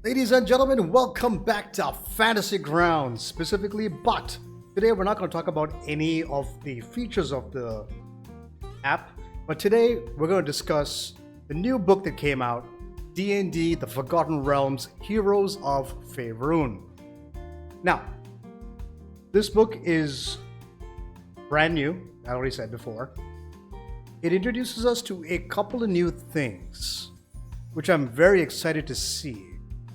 Ladies and gentlemen, welcome back to Fantasy Grounds, specifically, but today we're not going to talk about any of the features of the app, but today we're going to discuss the new book that came out, D&D: The Forgotten Realms, Heroes of Faerun. Now, this book is brand new, I already said before. It introduces us to a couple of new things, which I'm very excited to see.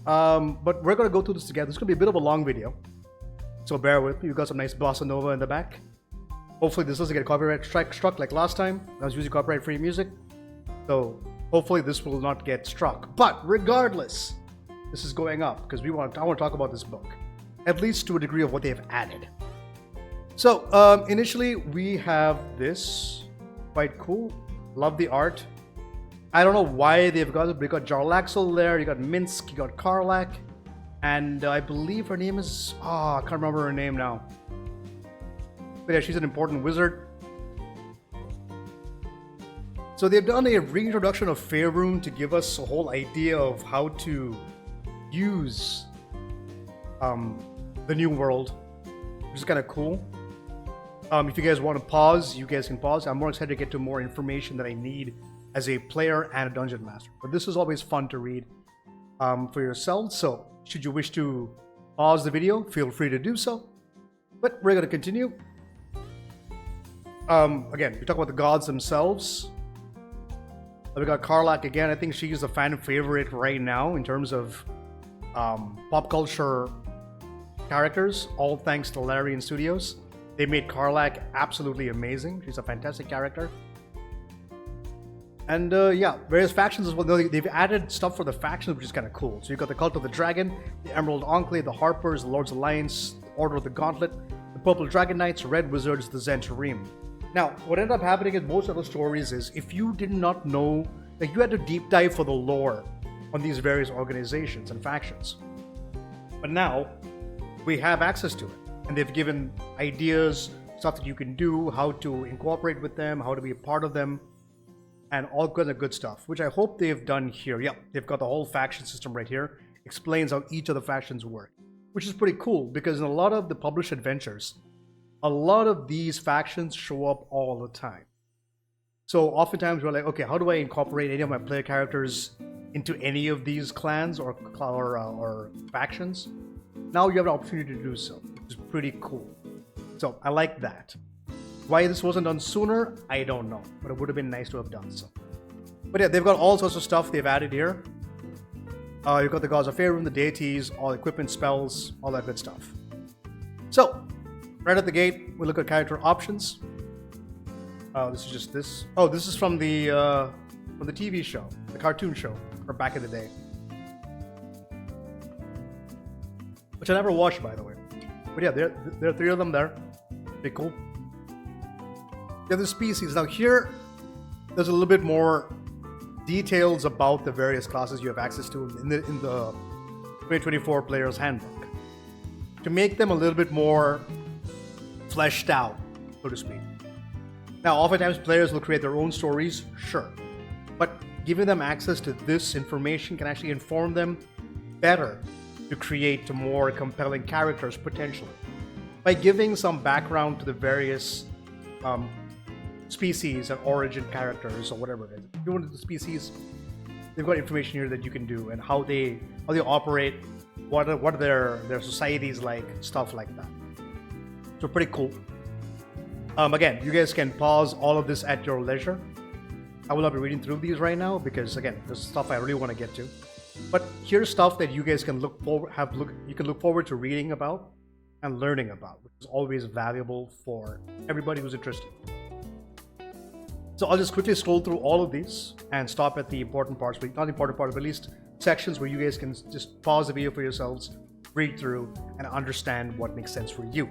But we're going to go through this together. It's going to be a bit of a long video, so bear with me. We've got some nice bossa nova in the back. Hopefully this doesn't get copyright struck like last time. I was using copyright-free music, so hopefully this will not get struck. But regardless, this is going up because I want to talk about this book, at least to a degree of what they have added. So initially we have this, quite cool. Love the art. I don't know why they've got it, but you got Jarlaxle there, you got Minsk, you got Karlak, and I believe her name is... I can't remember her name now. But yeah, she's an important wizard. So they've done a reintroduction of Faerun to give us a whole idea of how to use the new world, which is kind of cool. If you guys want to pause, you guys can pause. I'm more excited to get to more information that I need as a player and a dungeon master. But this is always fun to read for yourselves, so should you wish to pause the video, feel free to do so. But we're going to continue. Again, we talk about the gods themselves. We got Karlak again. I think she's a fan favorite right now in terms of pop culture characters, all thanks to Larian Studios. They made Karlak absolutely amazing. She's a fantastic character. And yeah, various factions as well. They've added stuff for the factions, which is kind of cool. So you've got the Cult of the Dragon, the Emerald Enclave, the Harpers, the Lord's Alliance, the Order of the Gauntlet, the Purple Dragon Knights, Red Wizards, the Zentarim. Now, what ended up happening in most of the stories is if you did not know, like you had to deep dive for the lore on these various organizations and factions. But now, we have access to it. And they've given ideas, stuff that you can do, how to incorporate with them, how to be a part of them, and all kinds of good stuff, which I hope they've done here. Yeah, they've got the whole faction system right here. Explains how each of the factions work, which is pretty cool because in a lot of the published adventures, a lot of these factions show up all the time. So oftentimes we're like, okay, how do I incorporate any of my player characters into any of these clans or factions? Now you have an opportunity to do so, which is pretty cool. So I like that. Why this wasn't done sooner, I don't know, but it would have been nice to have done so. But yeah, they've got all sorts of stuff they've added here. You've got the gods of Faerun, the deities, all equipment, spells, all that good stuff. So, right at the gate, we look at character options. This is just this. Oh, this is from the TV show, the cartoon show, from back in the day. Which I never watched, by the way. But yeah, there are three of them there. Pretty cool. The other species. Now here, there's a little bit more details about the various classes you have access to in the 2024 Player's Handbook to make them a little bit more fleshed out, so to speak. Now, oftentimes players will create their own stories, sure, but giving them access to this information can actually inform them better to create more compelling characters potentially by giving some background to the various species and origin characters or whatever it is. If you want the species, they've got information here that you can do and how they operate, what are their societies like, stuff like that. So pretty cool. Again, you guys can pause all of this at your leisure. I will not be reading through these right now because again, there's stuff I really want to get to. But here's stuff that you guys can look forward to reading about and learning about, which is always valuable for everybody who's interested. So I'll just quickly scroll through all of these and stop at the important parts, but not important parts, but at least sections where you guys can just pause the video for yourselves, read through, and understand what makes sense for you.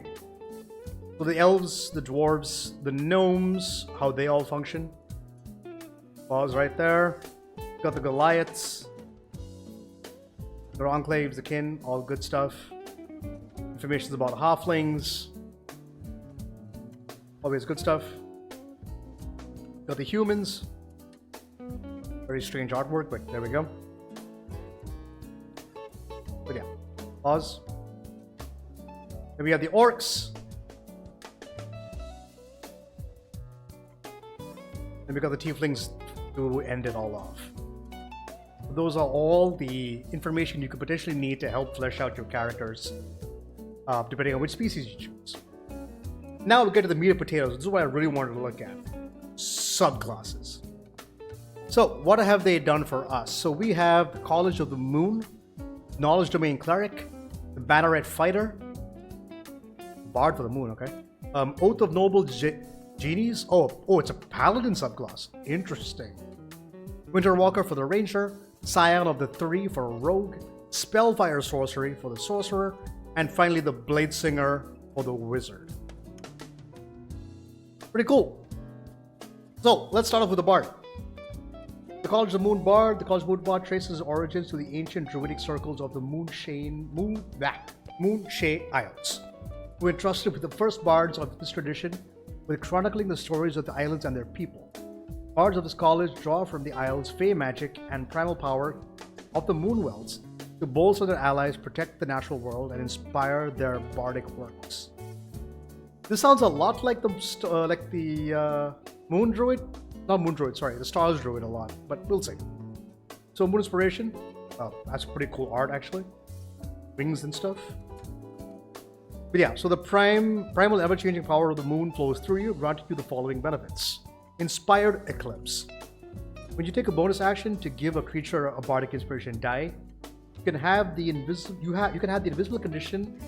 So the elves, the dwarves, the gnomes, how they all function. Pause right there. Got the Goliaths, the enclaves, the kin, all good stuff. Information about halflings. Always good stuff. Got the humans. Very strange artwork, but there we go. Pause. Then we have the orcs. Then we got the tieflings to end it all off. Those are all the information you could potentially need to help flesh out your characters, depending on which species you choose. Now we get to the meat and potatoes. This is what I really wanted to look at. Subclasses. So what have they done for us? So we have the College of the Moon, Knowledge Domain Cleric, the Banneret Fighter, Bard for the Moon, okay. Oath of Noble Genies. Oh, it's a Paladin subclass. Interesting. Winterwalker for the Ranger, Scion of the Three for Rogue, Spellfire Sorcery for the Sorcerer, and finally the Bladesinger for the Wizard. Pretty cool. So let's start off with the Bard. The College of the Moon Bard. The College of the Moon Bard traces his origins to the ancient druidic circles of the Moonshae Isles, who entrusted with the first bards of this tradition with chronicling the stories of the islands and their people. Bards of this college draw from the isles fey magic and primal power of the Moonwells to bolster their allies, protect the natural world, and inspire their bardic works. This sounds a lot like the Moon Druid. Not Moon Druid, sorry, the Stars Druid a lot, but we'll see. So Moon Inspiration, that's pretty cool art actually. Wings and stuff. But yeah, so the primal ever-changing power of the moon flows through you, granting you the following benefits. Inspired Eclipse. When you take a bonus action to give a creature a bardic inspiration die, you can have the invisible condition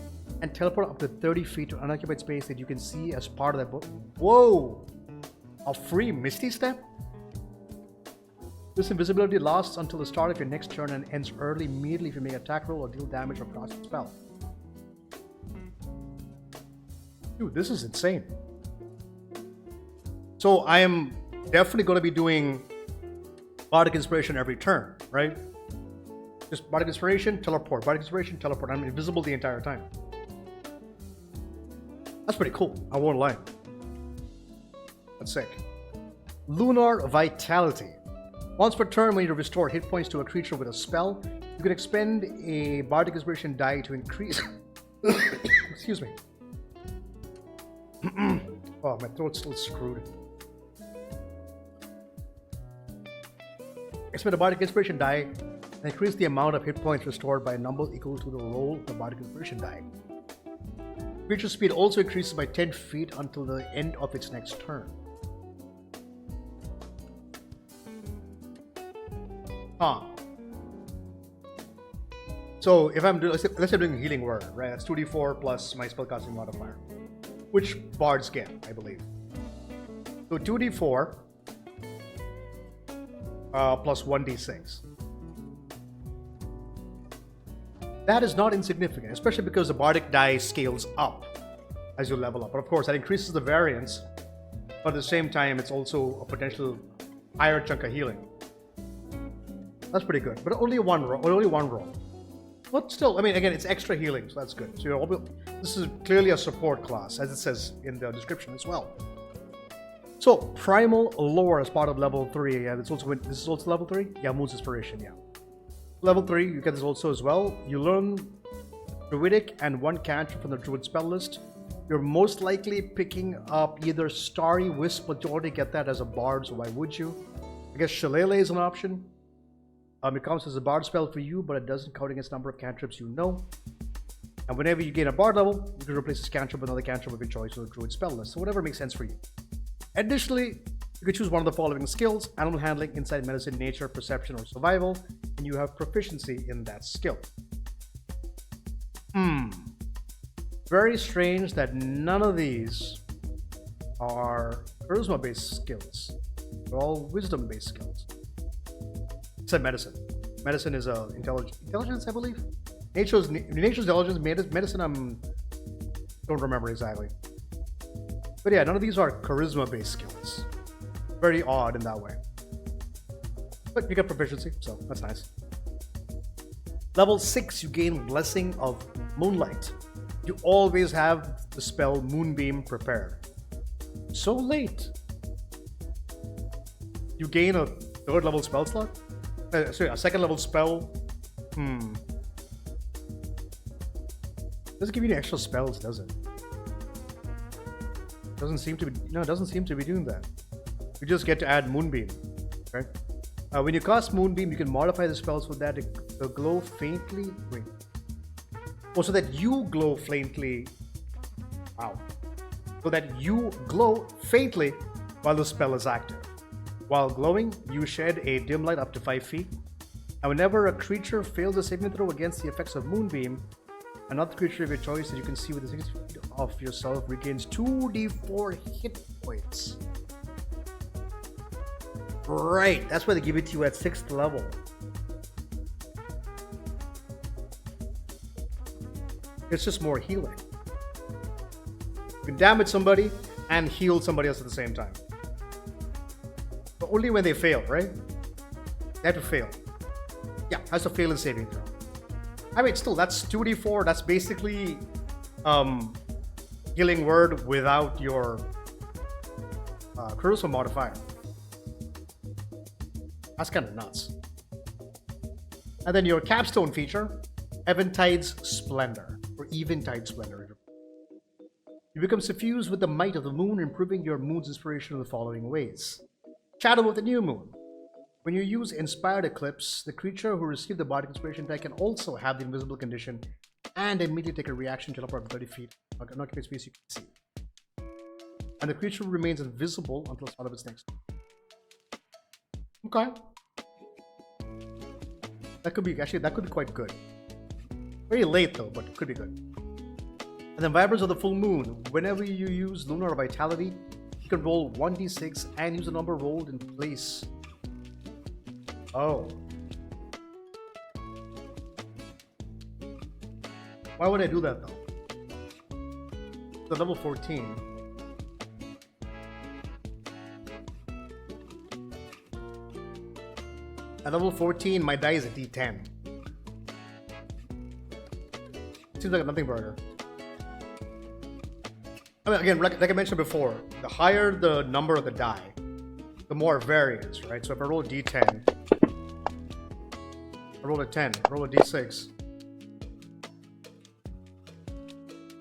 and teleport up to 30 feet to unoccupied space that you can see as part of that book. Whoa! A free Misty Step? This invisibility lasts until the start of your next turn and ends early immediately if you make an attack roll or deal damage or cast a spell. Dude, this is insane. So I am definitely going to be doing Bardic Inspiration every turn, right? Just Bardic Inspiration, teleport. Bardic Inspiration, teleport. I'm invisible the entire time. That's pretty cool. I won't lie. That's sick. Lunar Vitality. Once per turn, when you restore hit points to a creature with a spell, you can expend a Bardic Inspiration die to increase... Excuse me. Oh, my throat's still screwed. Expend a Bardic Inspiration die and increase the amount of hit points restored by a number equal to the roll of the Bardic Inspiration die. Creature speed also increases by 10 feet until the end of its next turn. So if I'm doing, let's say I'm doing Healing Word, right? That's 2d4 plus my spellcasting modifier, which bards get, I believe. So 2d4 plus 1d6. That is not insignificant, especially because the bardic die scales up as you level up. But of course, that increases the variance, but at the same time, it's also a potential higher chunk of healing. That's pretty good, but only one roll. But still, I mean, again, it's extra healing, so that's good. So this is clearly a support class, as it says in the description as well. So, Primal Lore as part of level 3. Yeah, this is also level 3? Yeah, Moon's Inspiration, yeah. Level 3, you get this also as well. You learn Druidic and one cantrip from the Druid spell list. You're most likely picking up either Starry Wisp, but you already get that as a bard, so why would you? I guess Shillelagh is an option. It counts as a bard spell for you, but it doesn't count against the number of cantrips you know. And whenever you gain a bard level, you can replace this cantrip with another cantrip of your choice with a Druid spell list, so whatever makes sense for you. Additionally, you can choose one of the following skills: Animal Handling, Insight, Medicine, Nature, Perception, or Survival, and you have proficiency in that skill. Very strange that none of these are Charisma-based skills. They're all Wisdom-based skills. Except Medicine. Medicine is intelligence, I believe. Nature's intelligence. Medicine, don't remember exactly. But yeah, none of these are Charisma-based skills. Very odd in that way. But you get proficiency, so that's nice. Level 6, you gain Blessing of Moonlight. You always have the spell Moonbeam prepared. So late. You gain a 3rd level spell slot? Sorry, a 2nd level spell. Doesn't give you any extra spells, does it? Doesn't seem to be. No, it doesn't seem to be doing that. You just get to add Moonbeam. Okay. When you cast Moonbeam, you can modify the spells with that to glow faintly. Wait. Oh, so that you glow faintly. Wow. So that you glow faintly while the spell is active. While glowing, you shed a dim light up to 5 feet. And whenever a creature fails a saving throw against the effects of Moonbeam, another creature of your choice that you can see within 6 feet of yourself regains 2d4 hit points. Right, that's why they give it to you at 6th level. It's just more healing. You can damage somebody and heal somebody else at the same time. But only when they fail, right? They have to fail. Yeah, has to fail in saving throw. I mean, still, that's 2d4. That's basically healing word without your charisma modifier. That's kind of nuts. And then your capstone feature, Eventide's Splendor, or Eventide Splendor. You become suffused with the might of the moon, improving your moon's inspiration in the following ways. Shadow of the new moon. When you use Inspired Eclipse, the creature who received the Bardic Inspiration die can also have the invisible condition and immediately take a reaction to teleport 30 feet, an occupied space you can see. And the creature remains invisible until the start of its next turn. Okay. That could be quite good. Very late though, but it could be good. And then Vibrance of the Full Moon. Whenever you use Lunar Vitality, you can roll 1d6 and use the number rolled in place. Oh. Why would I do that though? The level 14. At level 14, my die is a d10. Seems like a nothing burger. I mean, again, like I mentioned before, the higher the number of the die, the more variance, right? So if I roll a d10, I roll a 10, I roll a d6.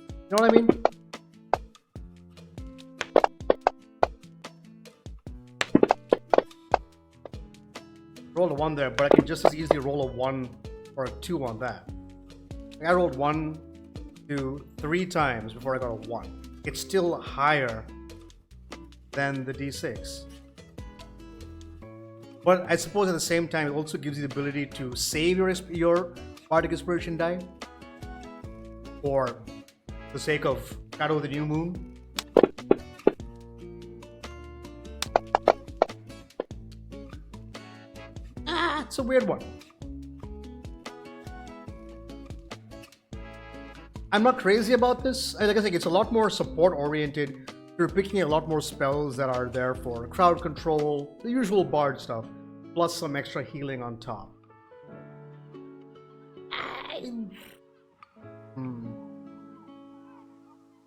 You know what I mean? Roll a 1 there, but I can just as easily roll a 1 or a 2 on that. I rolled 1, 2, 3 times before I got a 1. It's still higher than the d6. But I suppose at the same time, it also gives you the ability to save your Bardic Inspiration die for the sake of Shadow of the New Moon. It's a weird one. I'm not crazy about this. Like I said, it's a lot more support oriented. You're picking a lot more spells that are there for crowd control, the usual bard stuff, plus some extra healing on top.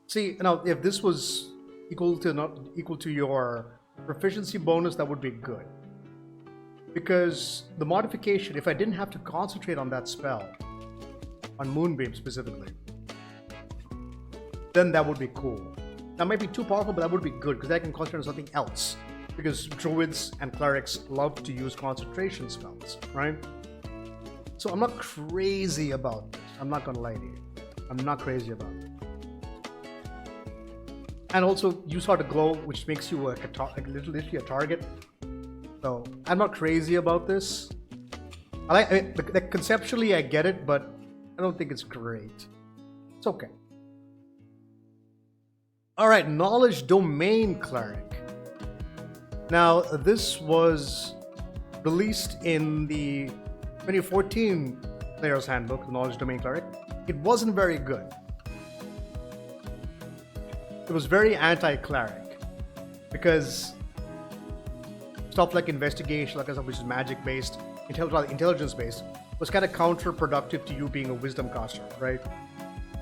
See, now if this was equal to your proficiency bonus, that would be good. Because the modification, if I didn't have to concentrate on that spell, on Moonbeam specifically, then that would be cool. That might be too powerful, but that would be good because I can concentrate on something else. Because druids and clerics love to use concentration spells, right? So I'm not crazy about this. I'm not gonna lie to you. I'm not crazy about it. And also, you start to glow, which makes you literally a target. So I'm not crazy about this. I mean, conceptually I get it, but I don't think it's great. It's okay. All right, Knowledge Domain Cleric. Now this was released in the 2014 Player's Handbook, the Knowledge Domain Cleric. It wasn't very good. It was very anti-cleric because stuff like investigation, like which is magic-based, intelligence-based, was kind of counterproductive to you being a wisdom caster, right?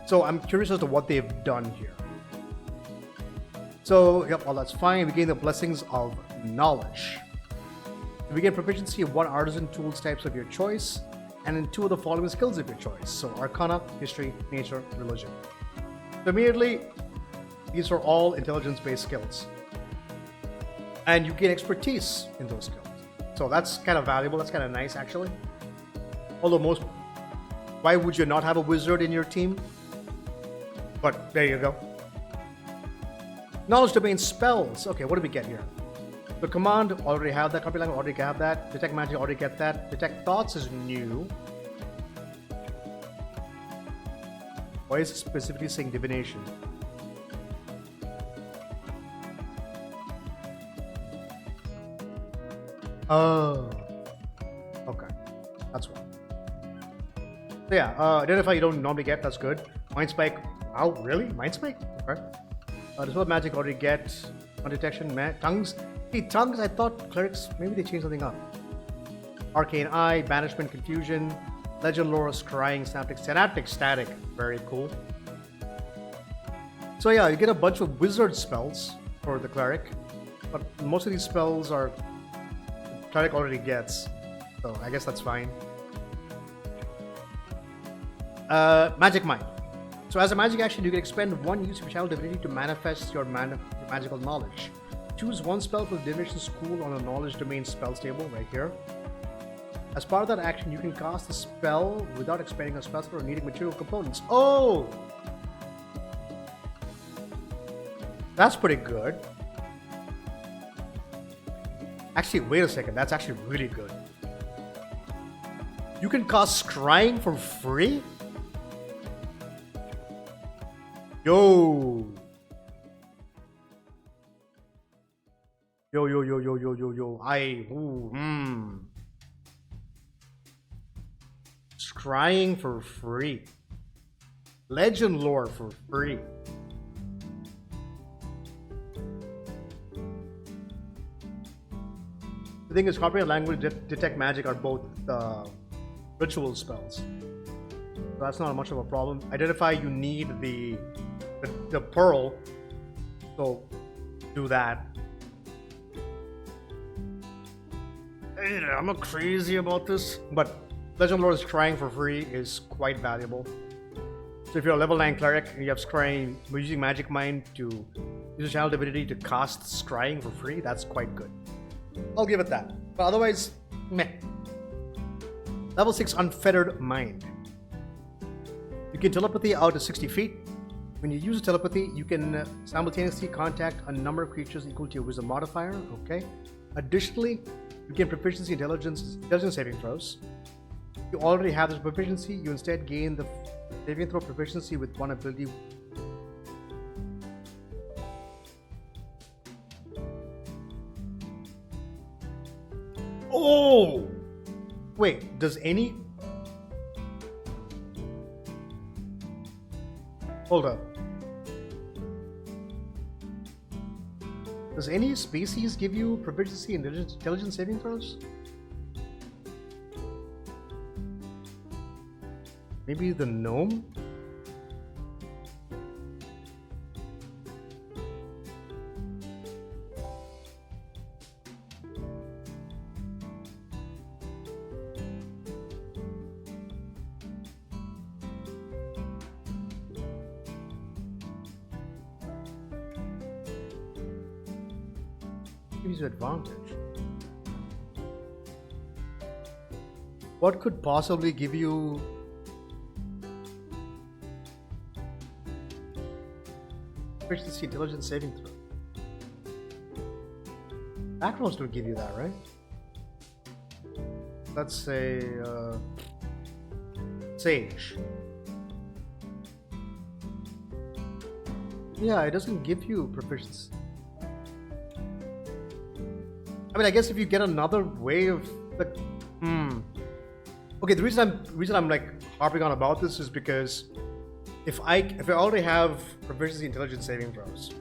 So I'm curious as to what they've done here. So, yep, well, that's fine. We gain the Blessings of Knowledge. We gain proficiency of 1 artisan tools types of your choice, and in 2 of the following skills of your choice. So Arcana, History, Nature, Religion. So immediately, these are all intelligence-based skills. And you gain expertise in those skills. So that's kind of valuable, that's kind of nice actually. Although why would you not have a wizard in your team? But there you go. Knowledge domain spells. Okay, what do we get here? The command, already have that. Copy language, already have that. Detect magic, already get that. Detect thoughts is new. Why is it specifically saying divination? Oh. Okay. That's why. So yeah, identify you don't normally get, that's good. Mind Spike. Oh, really? Mind Spike? Okay. Dispel magic already get. On detection, tongues. See, tongues, I thought clerics, maybe they changed something up. Arcane Eye, Banishment, Confusion, Legend Lore, Scrying, Synaptic Static. Very cool. So yeah, you get a bunch of wizard spells for the cleric, but most of these spells are the cleric already gets, so I guess that's fine. Magic Mind. So as a magic action, you can expend 1 use of channel divinity to manifest your magical knowledge. Choose 1 spell for the divination school on a knowledge domain spells table right here. As part of that action, you can cast a spell without expending a spell slot or needing material components. Oh! That's pretty good. Actually, wait a second. That's actually really good. You can cast Scrying for free? Yo! Yo. Scrying for free. Legend lore for free. The thing is, comprehend language, detect magic are both ritual spells. So that's not much of a problem. Identify, you need the pearl, so do that. I'm not crazy about this, but Legend Lore Scrying for free is quite valuable. So if you're a level 9 cleric and you have Scrying, we're using Magic Mind to use a channel divinity to cast Scrying for free, that's quite good. I'll give it that. But otherwise, meh. Level 6 Unfettered Mind. You can telepathy out to 60 feet. When you use telepathy, you can simultaneously contact a number of creatures equal to your wisdom modifier. Okay. Additionally, you gain proficiency intelligence saving throws. You already have this proficiency, you instead gain the saving throw proficiency with 1 ability. Oh! Wait, does any... Hold up. Does any species give you proficiency in intelligence saving throws? Maybe the gnome? Gives you advantage. What could possibly give you proficiency intelligence saving throw? Backgrounds don't give you that, right? Let's say Sage. Yeah, it doesn't give you proficiency. I mean, I guess if you get another way of like, Okay, the reason I'm like harping on about this is because if I already have proficiency intelligence saving throws,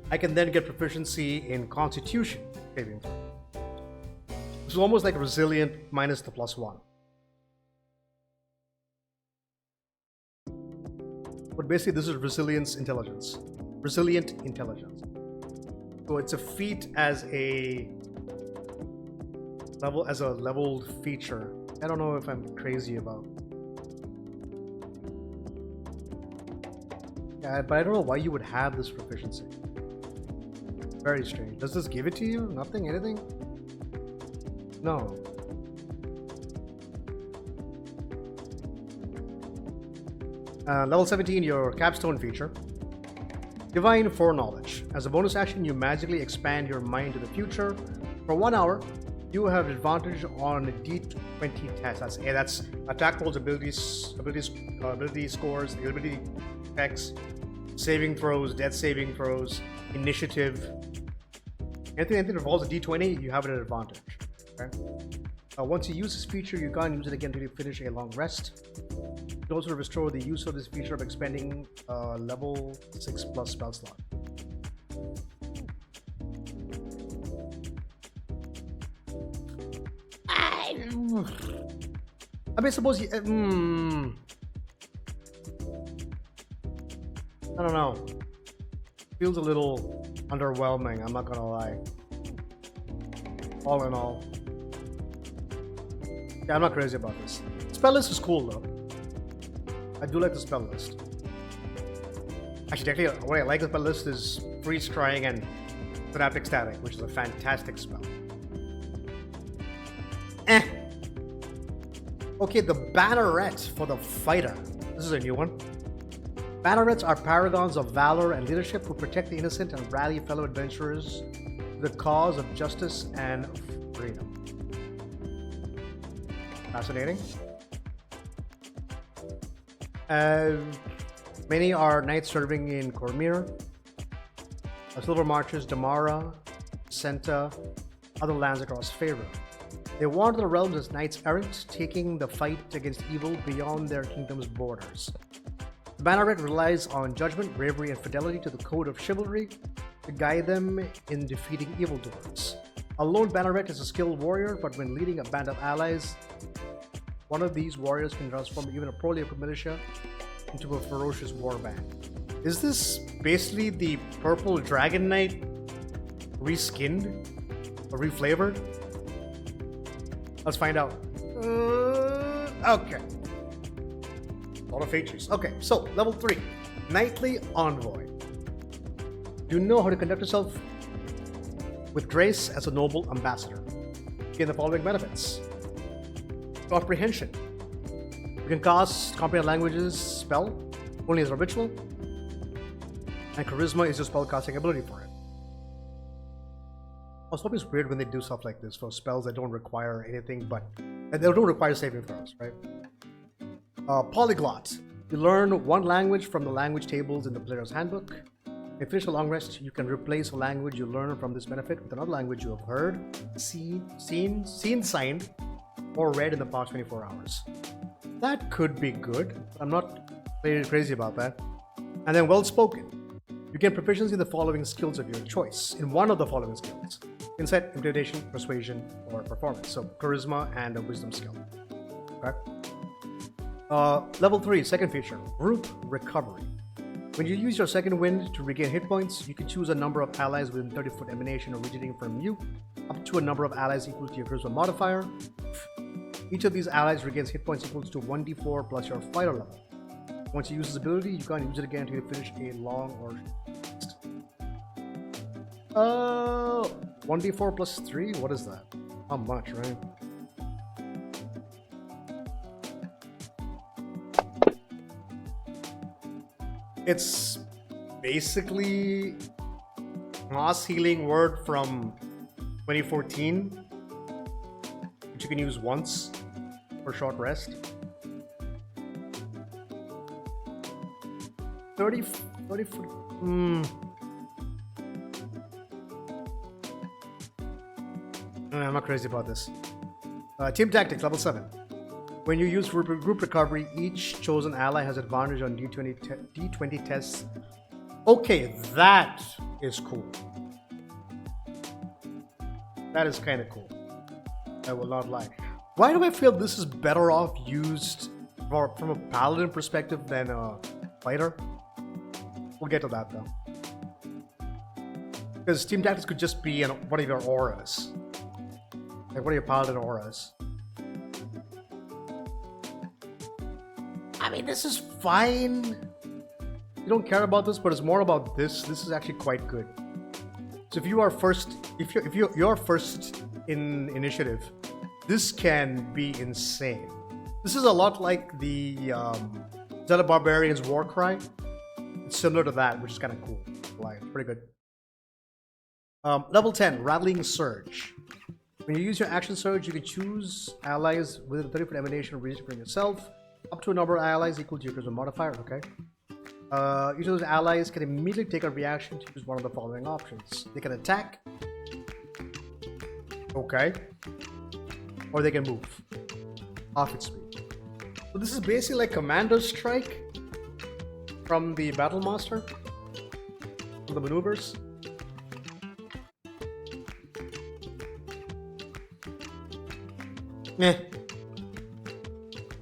I can then get proficiency in Constitution saving throw. It's almost like resilient minus the +1. But basically, this is resilience intelligence. Resilient intelligence. So it's a feat as a leveled feature I don't know if I'm crazy about. Yeah, but I don't know why you would have this proficiency. Very strange. Does this give it to you? Nothing? Anything? No. Level 17, your capstone feature. Divine Foreknowledge. As a bonus action, you magically expand your mind to the future. For 1 hour, you have advantage on a D20 test. That's attack rolls, ability scores, ability checks, saving throws, death saving throws, initiative. Anything that involves a D20, you have an advantage. Okay? Once you use this feature, you can't use it again until you finish a long rest. You can also restore the use of this feature by expending level 6+ spell slot. I mean, suppose you. I don't know. Feels a little underwhelming, I'm not gonna lie. All in all. Yeah, I'm not crazy about this. Spell list is cool though. I do like the spell list. Actually, technically, what I like the spell list is Freeze Scrying and Synaptic Static, which is a fantastic spell. Okay, the Banneret for the Fighter. This is a new one. Bannerets are paragons of valor and leadership who protect the innocent and rally fellow adventurers to the cause of justice and freedom. Fascinating. Many are knights serving in Cormyr, Silver Marches, Damara, Senta, other lands across Faerun. They wander the realms as knights errant, taking the fight against evil beyond their kingdom's borders. The Banneret relies on judgment, bravery, and fidelity to the code of chivalry to guide them in defeating evildoers. A lone Banneret is a skilled warrior, but when leading a band of allies, one of these warriors can transform even a poorly equipped militia into a ferocious warband. Is this basically the Purple Dragon Knight reskinned or reflavored? Let's find out. Okay. A lot of features. Okay, so level 3, Knightly Envoy. You know how to conduct yourself with grace as a noble ambassador. Gain the following benefits. Comprehension. You can cast Comprehend Languages spell only as a ritual, and Charisma is your spellcasting ability for it. I was hoping it's weird when they do stuff like this for spells that don't require anything but... and they don't require saving throws, right? Polyglot. You learn one language from the language tables in the player's handbook. When you finish a long rest, you can replace a language you learn from this benefit with another language you have heard, seen, signed, or read in the past 24 hours. That could be good, but I'm not very crazy about that. And then well-spoken. You gain proficiency in the following skills of your choice, in one of the following skills. Insight, Intimidation, Persuasion, or Performance. So Charisma and a Wisdom skill. Okay. Level 3, second feature, Group Recovery. When you use your second wind to regain hit points, you can choose a number of allies within 30-foot emanation originating from you, up to a number of allies equal to your Charisma modifier. Each of these allies regains hit points equals to 1d4 plus your fighter level. Once you use this ability, you can't use it again until you finish a long or rest. 1d4 plus 3? What is that? Not much, right? It's basically Moss Healing Word from 2014, which you can use once for short rest. 30 foot. I'm not crazy about this. Team Tactics, level 7. When you use group recovery, each chosen ally has advantage on D20 tests. Okay, that is cool. That is kind of cool. I will not lie. Why do I feel this is better off used from a paladin perspective than a fighter? We'll get to that though. Because Team Tactics could just be one of your auras. Like one of your paladin auras. I mean, this is fine. You don't care about this, but it's more about this. This is actually quite good. So if you are first, if you're first in initiative, this can be insane. This is a lot like the Zelda Barbarian's Warcry. It's similar to that, which is kind of cool. Like, pretty good. Level 10, Rattling Surge. When you use your action surge, you can choose allies with a 30-foot emanation region for yourself, up to a number of allies equal to your charisma modifier. Okay. Each of those allies can immediately take a reaction to use one of the following options. They can attack. Okay. Or they can move. Half its speed. So this is basically like Commander's Strike from the Battle Master. From the maneuvers. Meh.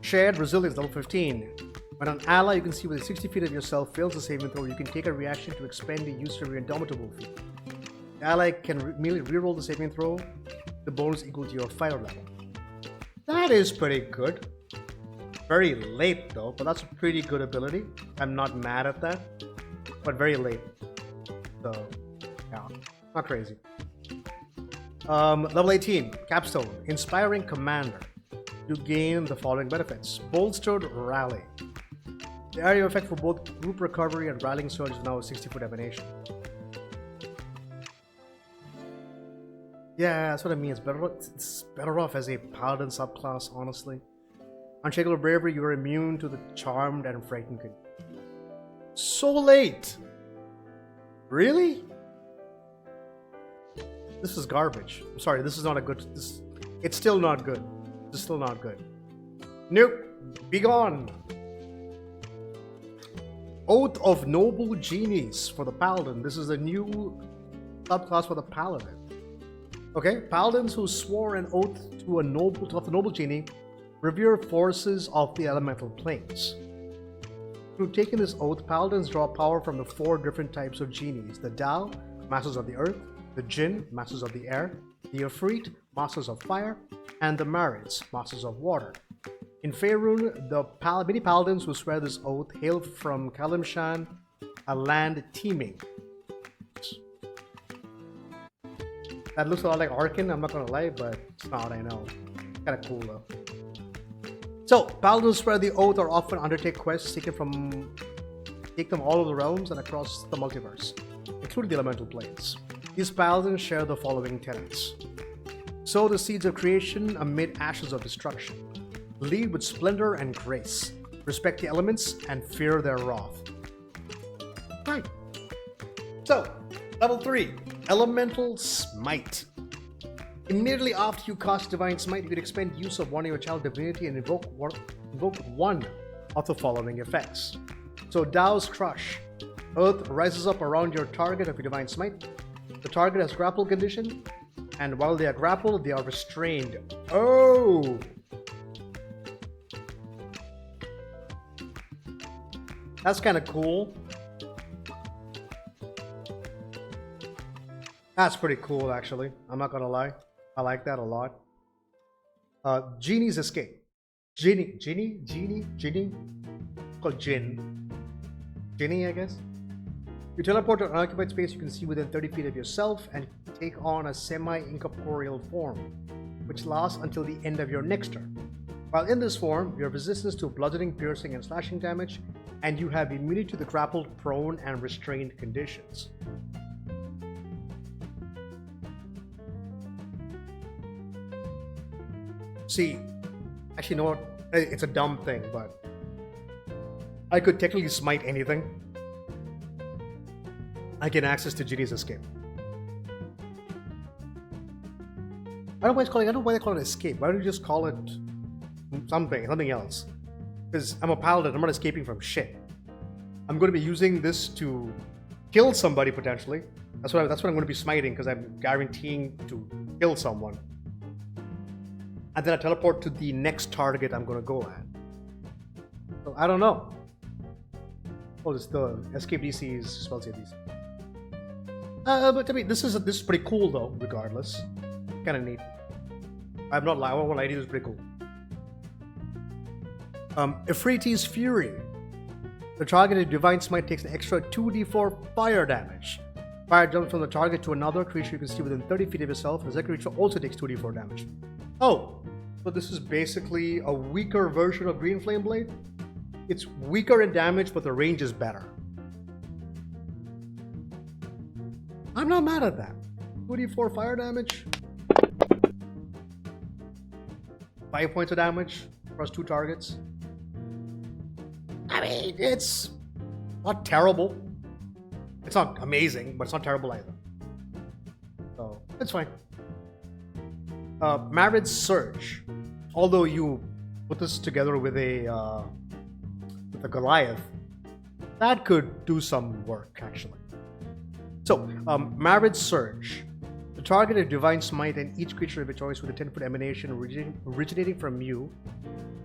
Shared Resilience, level 15. When an ally you can see within 60 feet of yourself fails a saving throw, you can take a reaction to expend the use of your Indomitable feat. The ally can immediately reroll the saving throw, the bonus equal to your fighter level. That is pretty good. Very late though, but that's a pretty good ability. I'm not mad at that, but very late. So, yeah, not crazy. Level 18, Capstone, Inspiring Commander. You gain the following benefits. Bolstered Rally. The area of effect for both Group Recovery and Rattling Surge is now a 60-foot emanation. Yeah, that's what I mean. It's better off as a Paladin subclass, honestly. Unshakable Bravery, you are immune to the Charmed and Frightened condition. So late! Really? This is garbage. I'm sorry, this is not a good... it's still not good. This is still not good. Nope. Be gone. Oath of Noble Genies for the Paladin. This is a new subclass for the Paladin. Okay, Paladins who swore an oath to the Noble Genie revere forces of the elemental planes. Through taking this oath, Paladins draw power from the 4 different types of genies: the Dao, Masters of the Earth; the Jinn, Masters of the Air; the Ifrit, Masters of Fire; and the Marids, Masters of Water. In Faerun, the many Paladins who swear this oath hail from Kalimshan, a land teeming. That looks a lot like Arkan, I'm not gonna lie, but it's not, I know. Kinda cool though. So, Paladins who swear the oath are often undertake quests take them all over the realms and across the multiverse, including the elemental planes. These Paladins share the following tenets. Sow the seeds of creation amid ashes of destruction. Lead with splendor and grace. Respect the elements and fear their wrath. Right. So, level 3, Elemental Smite. Immediately after you cast Divine Smite, you can expend use of one of your child divinity and invoke one of the following effects. So, Dao's Crush. Earth rises up around your target of your Divine Smite. The target has grapple condition, and while they are grappled, they are restrained. Oh! That's kind of cool. That's pretty cool, actually. I'm not gonna lie. I like that a lot. Genie's Escape. Genie? Called Jinn. Genie, I guess. You teleport to an unoccupied space you can see within 30 feet of yourself and take on a semi-incorporeal form, which lasts until the end of your next turn. While in this form, you have resistance to bludgeoning, piercing, and slashing damage, and you have immunity to the grappled, prone, and restrained conditions. See, actually, you know what? It's a dumb thing, but I could technically smite anything. I get access to Genie's Escape. I don't know why they call it escape. Why don't you just call it something else? Because I'm a paladin, I'm not escaping from shit. I'm going to be using this to kill somebody potentially. That's what I'm going to be smiting, because I'm guaranteeing to kill someone. And then I teleport to the next target I'm going to go at. So I don't know. Oh, this the escape DC is spell save DC. But I mean, this is pretty cool though. Regardless, kind of neat. I'm not lying. I won't lie to you. It's pretty cool. Ifriti's Fury. The targeted Divine Smite takes an extra 2d4 fire damage. Fire jumps from the target to another creature you can see within 30 feet of yourself, and the second creature also takes 2d4 damage. Oh, so this is basically a weaker version of Green Flame Blade? It's weaker in damage, but the range is better. I'm not mad at that. 2d4 fire damage. 5 points of damage across 2 targets. I mean, it's not terrible. It's not amazing, but it's not terrible either. So, it's fine. Banneret Surge. Although you put this together with a Goliath, that could do some work, actually. So, Banneret Surge. The targeted Divine Smite and each creature of your choice with a 10-foot emanation originating from you.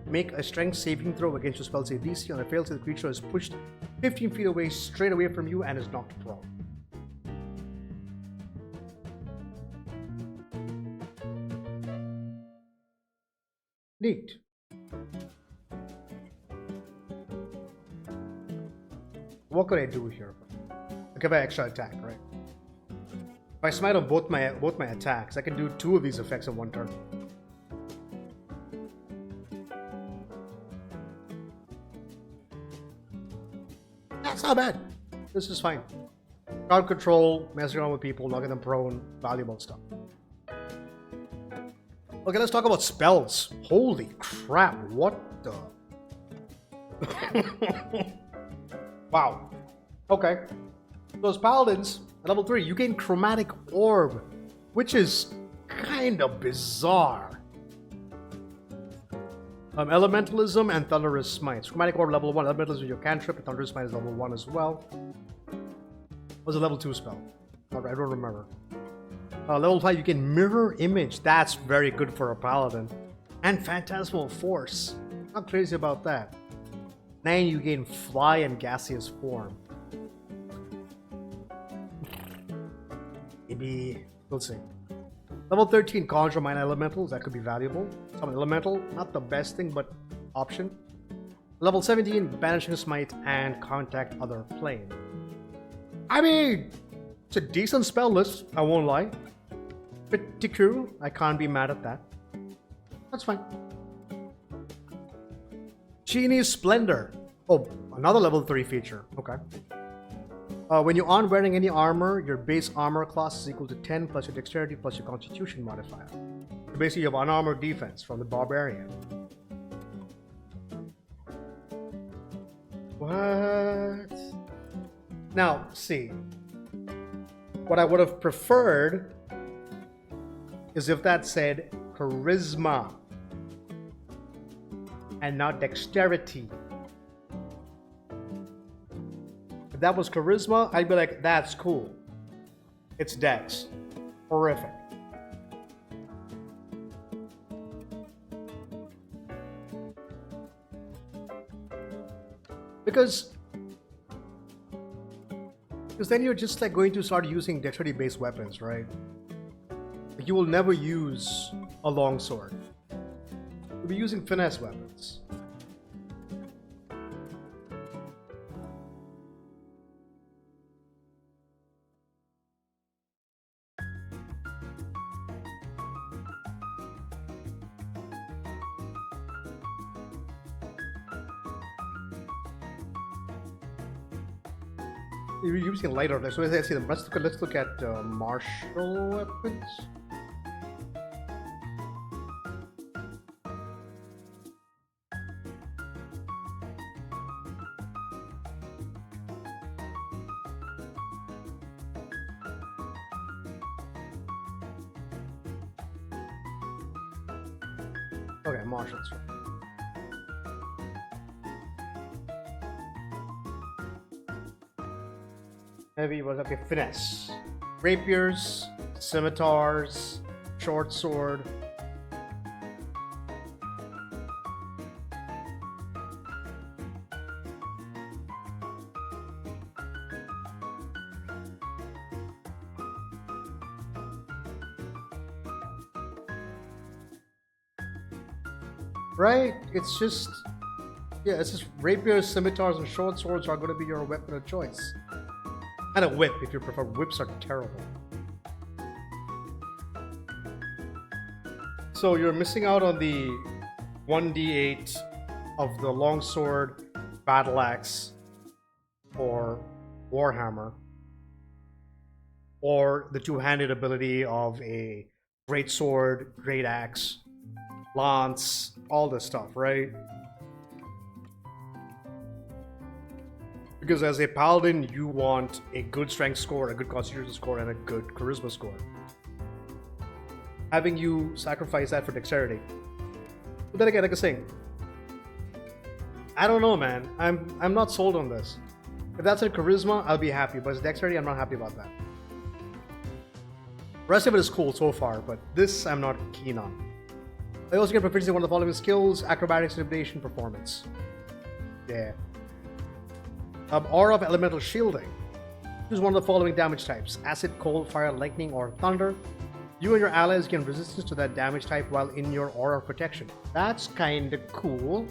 Make a strength saving throw against your spell save DC. On a fail save, the creature is pushed 15 feet away, straight away from you, and is knocked prone. Neat. What could I do here? I give an extra attack, right? If I smite on both my attacks, I can do 2 of these effects in 1 turn. That's not bad. This is fine. Crowd control, messing around with people, knocking them prone, valuable stuff. Okay, let's talk about spells. Holy crap, what the... Wow. Okay. Those paladins, at level 3, you gain Chromatic Orb, which is kind of bizarre. Elementalism and Thunderous Smites. Chromatic Orb level 1, Elementalism is your cantrip, and Thunderous Smite is level 1 as well. Was a level 2 spell? I don't remember. Level 5, you can Mirror Image. That's very good for a paladin. And Phantasmal Force. Not crazy about that. 9, you gain Fly and Gaseous Form. Maybe, we'll see. Level 13, Conjure Minor Elementals. That could be valuable. Summon Elemental, not the best thing, but option. Level 17, Banishing Smite and Contact Other Plane. I mean, it's a decent spell list, I won't lie. Tiku, I can't be mad at that. That's fine. Genies Splendor. Oh, another level 3 feature. Okay. When you aren't wearing any armor, your base armor class is equal to 10 plus your dexterity plus your constitution modifier. So basically, you have unarmored defense from the barbarian. What? Now, see. What I would have preferred is if that said charisma and not dexterity. If that was charisma, I'd be like, that's cool. It's dex. Horrific. Because then you're just like going to start using dexterity based weapons, right? Like you will never use a longsword. You'll be using finesse weapons. You're using lighter. So let's see them. Let's look at martial weapons. Okay, martials. Heavy was okay. Finesse, rapiers, scimitars, short sword. Right? It's just Yeah, it's just rapiers, scimitars, and short swords are going to be your weapon of choice. And a whip, if you prefer. Whips are terrible. So you're missing out on the 1d8 of the longsword, battle axe, or warhammer, or the two-handed ability of a great sword, great axe, lance, all this stuff, right? Because as a paladin, you want a good strength score, a good constitution score, and a good charisma score. Having you sacrifice that for dexterity. But then again, like I was saying, I don't know, man. I'm not sold on this. If that's a charisma, I'll be happy. But it's dexterity, I'm not happy about that. The rest of it is cool so far, but this I'm not keen on. I also get proficiency in one of the following skills: acrobatics, intimidation, performance. Yeah. Aura of elemental shielding. Choose one of the following damage types: acid, cold, fire, lightning, or thunder. You and your allies gain resistance to that damage type while in your aura of protection. That's kinda cool.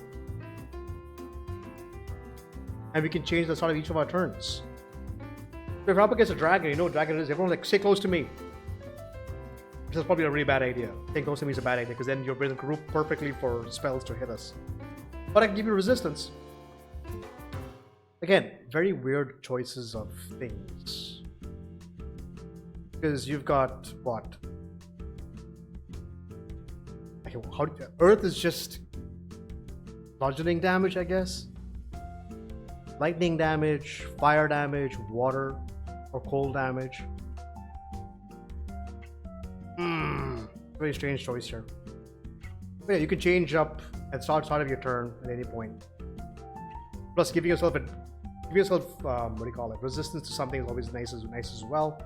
And we can change the start of each of our turns. So if we're up against a dragon, you know what dragon is, everyone's like, stay close to me. Which is probably a really bad idea. Staying close to me is a bad idea, because then you're in a group perfectly for spells to hit us. But I can give you resistance. Again, very weird choices of things. Because you've got what? Okay, well, Earth is just bludgeoning damage, I guess. Lightning damage, fire damage, water, or cold damage. Very strange choice here. But yeah, you can change up at start of your turn at any point. Plus, giving yourself what do you call it? Resistance to something is always nice as well.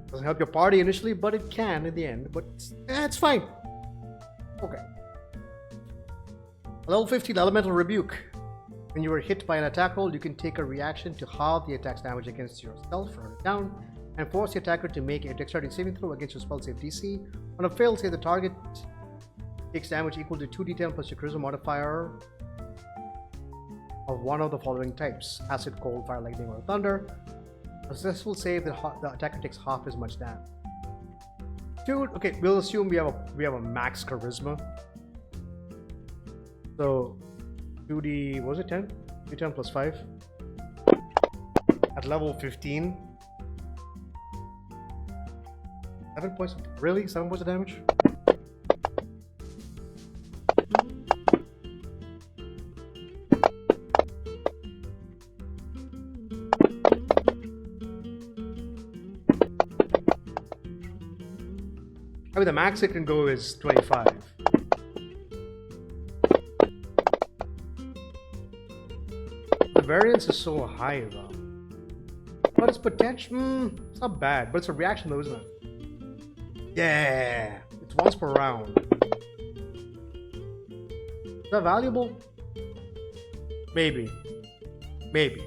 Doesn't help your party initially, but it can in the end. But it's fine. Okay. Level 15, Elemental Rebuke. When you are hit by an attack roll, you can take a reaction to halve the attack's damage against yourself or it down, and force the attacker to make a dexterity saving throw against your spell save DC. On a failed save, the target takes damage equal to 2d10 plus your charisma modifier of one of the following types: acid, cold, fire, lightning, or thunder. A successful save, the attacker takes half as much damage. Dude, okay, we'll assume we have a max charisma. So 2d, what was it, 10? 2d10 plus 5. At level 15. 7 points, really? 7 points of damage? I mean, the max it can go is 25. The variance is so high though. But its potential, it's not bad, but it's a reaction though, isn't it? Yeah, it's once per round. Is that valuable? Maybe. Maybe.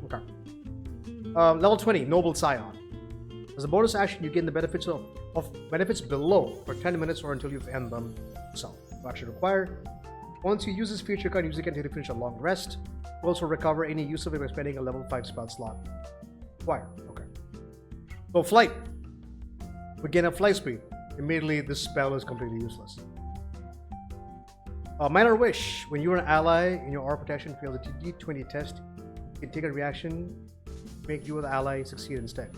Okay. Level 20, Noble Scion. As a bonus action, you gain the benefits of benefits below for 10 minutes or until you've ended them yourself. No action required. Once you use this feature, you can use it again to finish a long rest. You also recover any use of it by spending a level 5 spell slot. Required. Okay. So flight. We gain a flight speed. Immediately, this spell is completely useless. Minor Wish. When you or an ally in your aura protection fails a D20 test, you can take a reaction to make you or the ally succeed instead.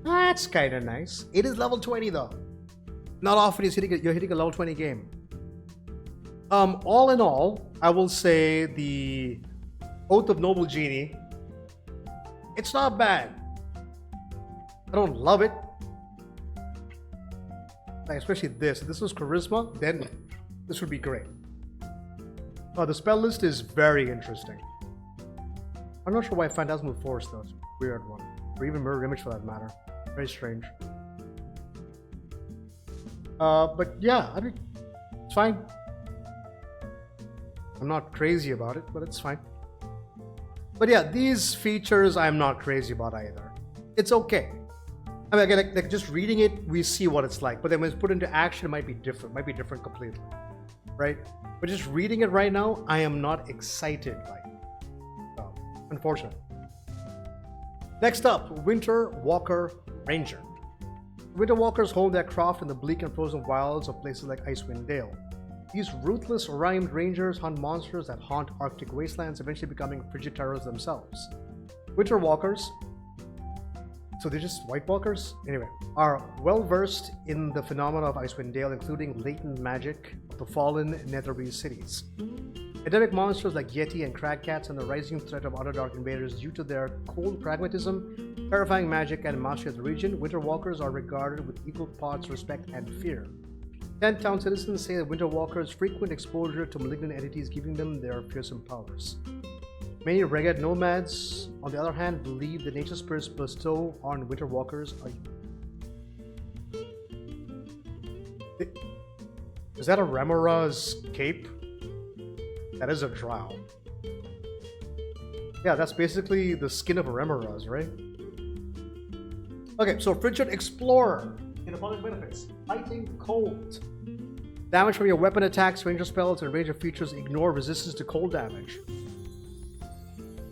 That's kind of nice. It is level 20 though. Not often you're hitting a level 20 game. All in all, I will say the Oath of Noble Genie, it's not bad. I don't love it. Like, especially this. If this was charisma, then this would be great. The spell list is very interesting. I'm not sure why Phantasmal Force though. It's a weird one. Or even Mirror Image for that matter. Very strange. But yeah, I mean, it's fine. I'm not crazy about it, but it's fine. But yeah, these features I'm not crazy about either. It's okay. I mean, again, like just reading it, we see what it's like. But then when it's put into action, it might be different. Might be different completely, right? But just reading it right now, I am not excited by it. So, unfortunate. Next up, Winter Walker Ranger. Winter Walkers hone their craft in the bleak and frozen wilds of places like Icewind Dale. These ruthless, rhymed rangers hunt monsters that haunt Arctic wastelands, eventually becoming frigid terrors themselves. Winter Walkers, so they're just White Walkers? Anyway, are well versed in the phenomena of Icewind Dale, including latent magic of the fallen Netherese cities. Endemic monsters like Yeti and Cragcats and the rising threat of Underdark invaders due to their cold pragmatism, terrifying magic, and mastery of the region, Winter Walkers are regarded with equal parts respect and fear. 10 town citizens say that Winter Walkers' frequent exposure to malignant entities giving them their fearsome powers. Many rugged nomads, on the other hand, believe that nature spirits bestow on Winter Walkers Is that a Remorah's cape? That is a drow. Yeah, that's basically the skin of a Remorah's, right? Okay, so Frigid Explorer. In the following benefits: fighting cold. Damage from your weapon attacks, ranger spells, and ranger features ignore resistance to cold damage.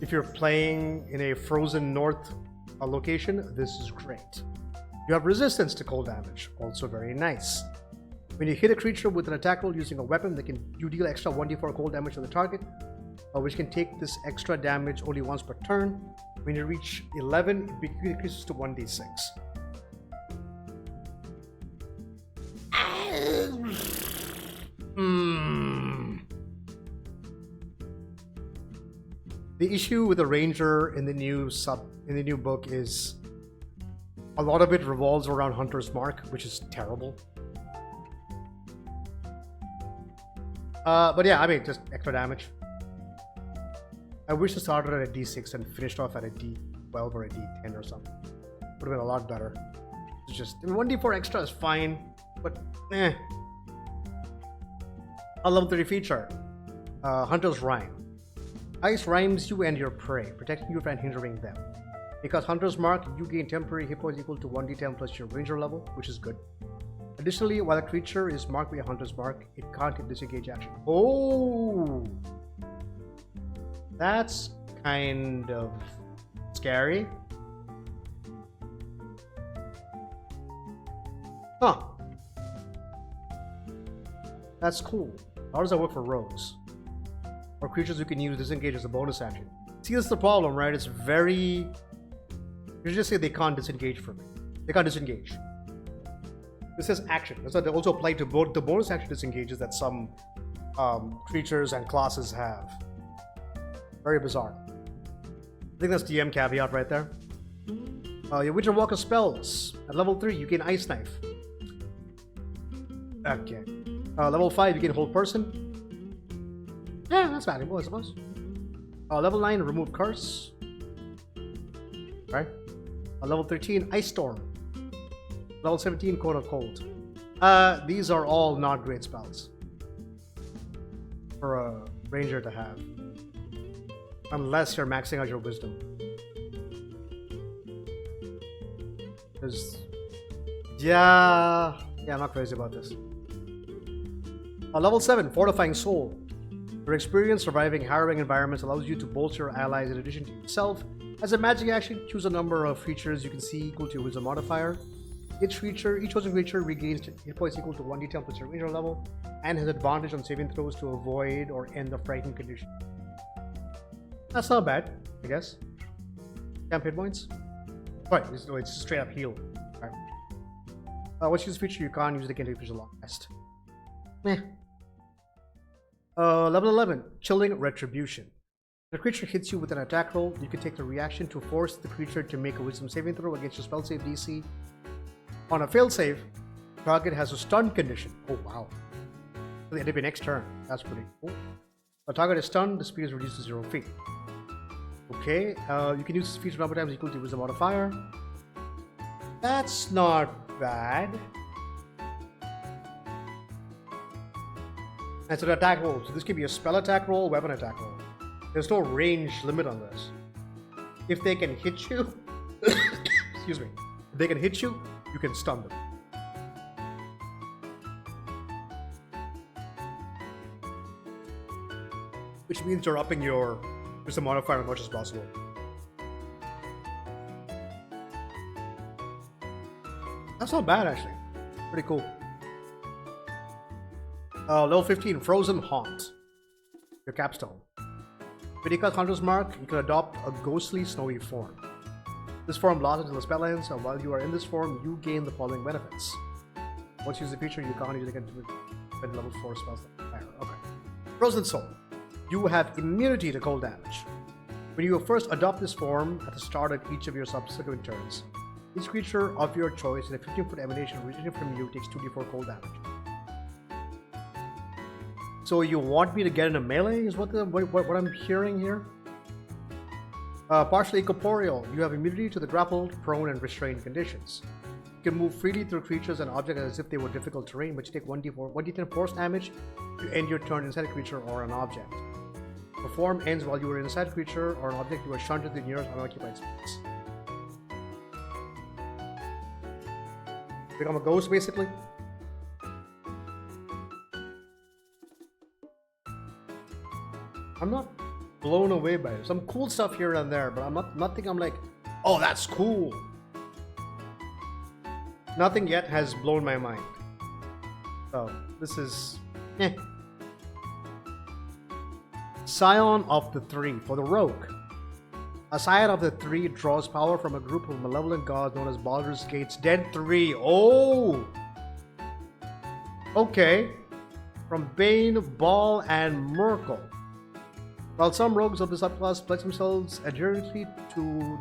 If you're playing in a frozen north location, this is great. You have resistance to cold damage, also very nice. When you hit a creature with an attack roll using a weapon, you deal extra 1d4 cold damage to the target, which can take this extra damage only once per turn. When you reach 11, it increases to 1d6. The issue with the ranger in the new book is a lot of it revolves around Hunter's Mark, which is terrible. But yeah, I mean, just extra damage. I wish I started at a D6 and finished off at a D12 or a D10 or something. Would have been a lot better. It's just, I mean, 1d4 extra is fine, but eh. A level 30 feature. Hunter's Rhyme. Ice rhymes you and your prey, protecting you from hindering them. Because Hunter's Mark, you gain temporary hit points equal to 1d10 plus your ranger level, which is good. Additionally, while a creature is marked by a Hunter's Mark, it can't hit disengage action. Oh! That's kind of scary. Huh. That's cool. How does that work for rogues? Or creatures who can use disengage as a bonus action? See, that's the problem, right? It's very... You just say they can't disengage from it. They can't disengage. This says action. That's what they also apply to both the bonus action disengages that some creatures and classes have. Very bizarre. I think that's DM caveat right there. Your Winter Walker spells. At level 3, you gain Ice Knife. Okay. Level 5, you gain Hold Person. Yeah, that's valuable, I suppose. Level 9, Remove Curse. Right. Level 13, Ice Storm. Level 17, Cone of Cold. These are all not great spells for a ranger to have. Unless you're maxing out your wisdom. Yeah, I'm not crazy about this. Level 7, Fortifying Soul. Your experience surviving harrowing environments allows you to bolster your allies in addition to yourself. As a magic action, choose a number of features you can see equal to your wisdom modifier. Each chosen creature regains hit points equal to 1d10 plus your ranger level and has advantage on saving throws to avoid or end the frightened condition. That's not bad, I guess. Camp hit points? Right, it's straight up heal. Right. What's this feature you can't use it again to finish a long rest? Meh. Level 11, Chilling Retribution. If a creature hits you with an attack roll, you can take the reaction to force the creature to make a wisdom saving throw against your spell save DC. On a failed save, the target has a stun condition. Oh wow. So it'll be next turn. That's pretty cool. A target is stunned, the speed is reduced to 0 feet. Okay, you can use this feature number times equal to wisdom modifier. That's not bad. And it's an attack roll. So this could be a spell attack roll, weapon attack roll. There's no range limit on this. If they can hit you, excuse me. If they can hit you, you can stun them. Which means you're upping your wisdom modifier as much as possible. That's not bad, actually. Pretty cool. Level 15, Frozen Haunt. Your capstone. When you cast Hunter's Mark, you can adopt a ghostly, snowy form. This form lasts until the spell ends, and while you are in this form, you gain the following benefits. Once you use the feature, you can't use it again to level 4 spells like fire. Okay. Frozen Soul. You have immunity to cold damage. When you first adopt this form at the start of each of your subsequent turns, each creature of your choice in a 15-foot emanation originating from you takes 2d4 cold damage. So you want me to get in a melee is what I'm hearing here? Partially corporeal. You have immunity to the grappled, prone, and restrained conditions. You can move freely through creatures and objects as if they were difficult terrain, but you take 1d10 force damage to end your turn inside a creature or an object. The form ends while you are inside a creature or an object. You are shunted to the nearest unoccupied space. Become a ghost, basically. I'm not blown away by it. Some cool stuff here and there, but I'm nothing I'm like, oh, that's cool. Nothing yet has blown my mind. So this is Scion of the Three for the Rogue. A Scion of the Three draws power from a group of malevolent gods known as Baldur's Gate's Dead Three. Oh! Okay. From Bane, Baal, and Merkel. While some rogues of the subclass pledge themselves adherently to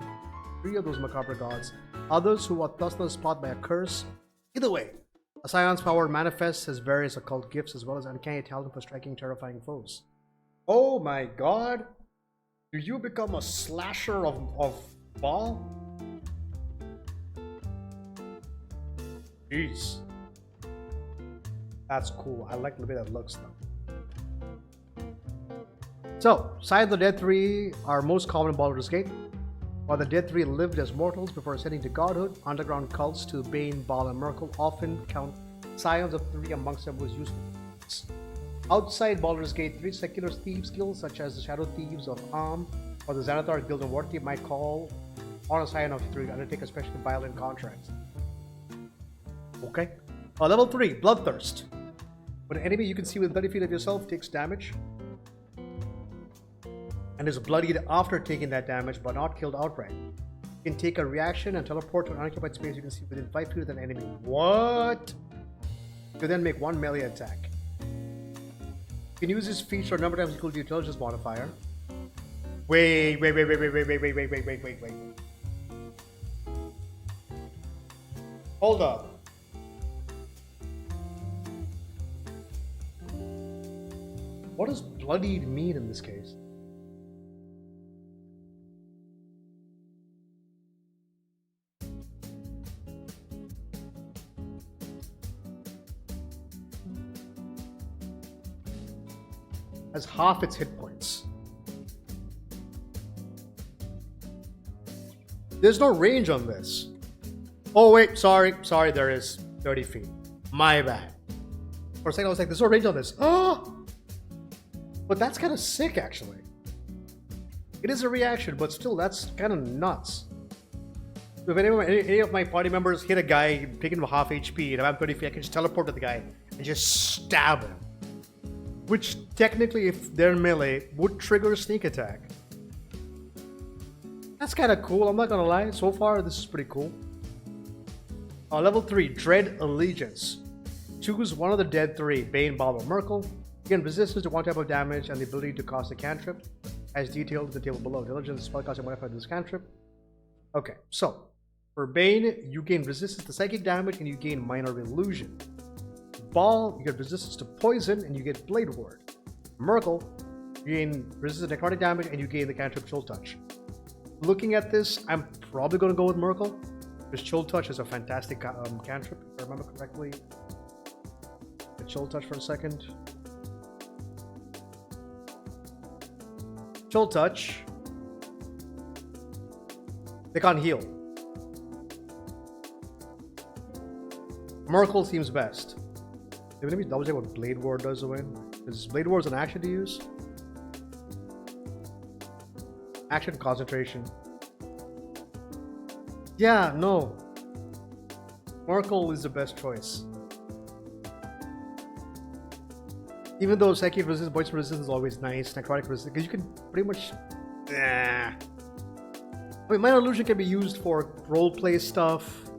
3 of those macabre gods, others who are thus on the spot by a curse. Either way, a Scion's power manifests as various occult gifts as well as uncanny talent for striking terrifying foes. Oh my god! Do you become a slasher of Baal? Jeez. That's cool. I like the way that looks though. So, Scion of the Dead Three are most common in Baldur's Gate. While the Dead Three lived as mortals before ascending to godhood, underground cults to Bane, Baal, and Merkel often count Scions of Three amongst their most useful feats. Outside Baldur's Gate, 3 secular thieves guilds such as the Shadow Thieves of Arm or the Xanathar Guild of Waterdeep might call on a Scion of Three to undertake especially violent contracts. Okay. Level 3, Bloodthirst. When an enemy you can see within 30 feet of yourself takes damage and is bloodied after taking that damage but not killed outright, you can take a reaction and teleport to an unoccupied space you can see within 5 feet of an enemy. What? You then make 1 melee attack. You can use this feature a number of times equal to the intelligence modifier. Wait. Hold up. What does bloodied mean in this case? Has half its hit points. There's no range on this. Oh wait, sorry, there is 30 feet. My bad. For a second I was like, there's no range on this. Oh! But that's kind of sick actually. It is a reaction, but still that's kind of nuts. So if any of my party members hit a guy, taking him half HP, and if I'm 30 feet, I can just teleport to the guy and just stab him. Which technically, if they're melee, would trigger a sneak attack. That's kind of cool, I'm not gonna lie. So far, this is pretty cool. Level 3, Dread Allegiance. Choose one of the Dead Three, Bane, Baal, or Merkel. You gain resistance to one type of damage and the ability to cast a cantrip, as detailed in the table below. Diligence, spellcasting modifier to this cantrip. Okay, so for Bane, you gain resistance to psychic damage and you gain minor illusion. Baal, you get resistance to poison and you get Blade Ward. Merkel, you gain resistance to necrotic damage and you gain the cantrip Chill Touch. Looking at this, I'm probably going to go with Merkel, because Chill Touch is a fantastic cantrip, if I remember correctly. The Chill Touch for a second. Chill Touch. They can't heal. Merkle seems best. Let me double check what Blade Ward does to win. Is Blade Ward an action to use? Action concentration. Yeah, no. Merkle is the best choice. Even though psychic resistance, poison resistance is always nice, necrotic resistance, because you can pretty much. I mean, minor illusion can be used for roleplay stuff,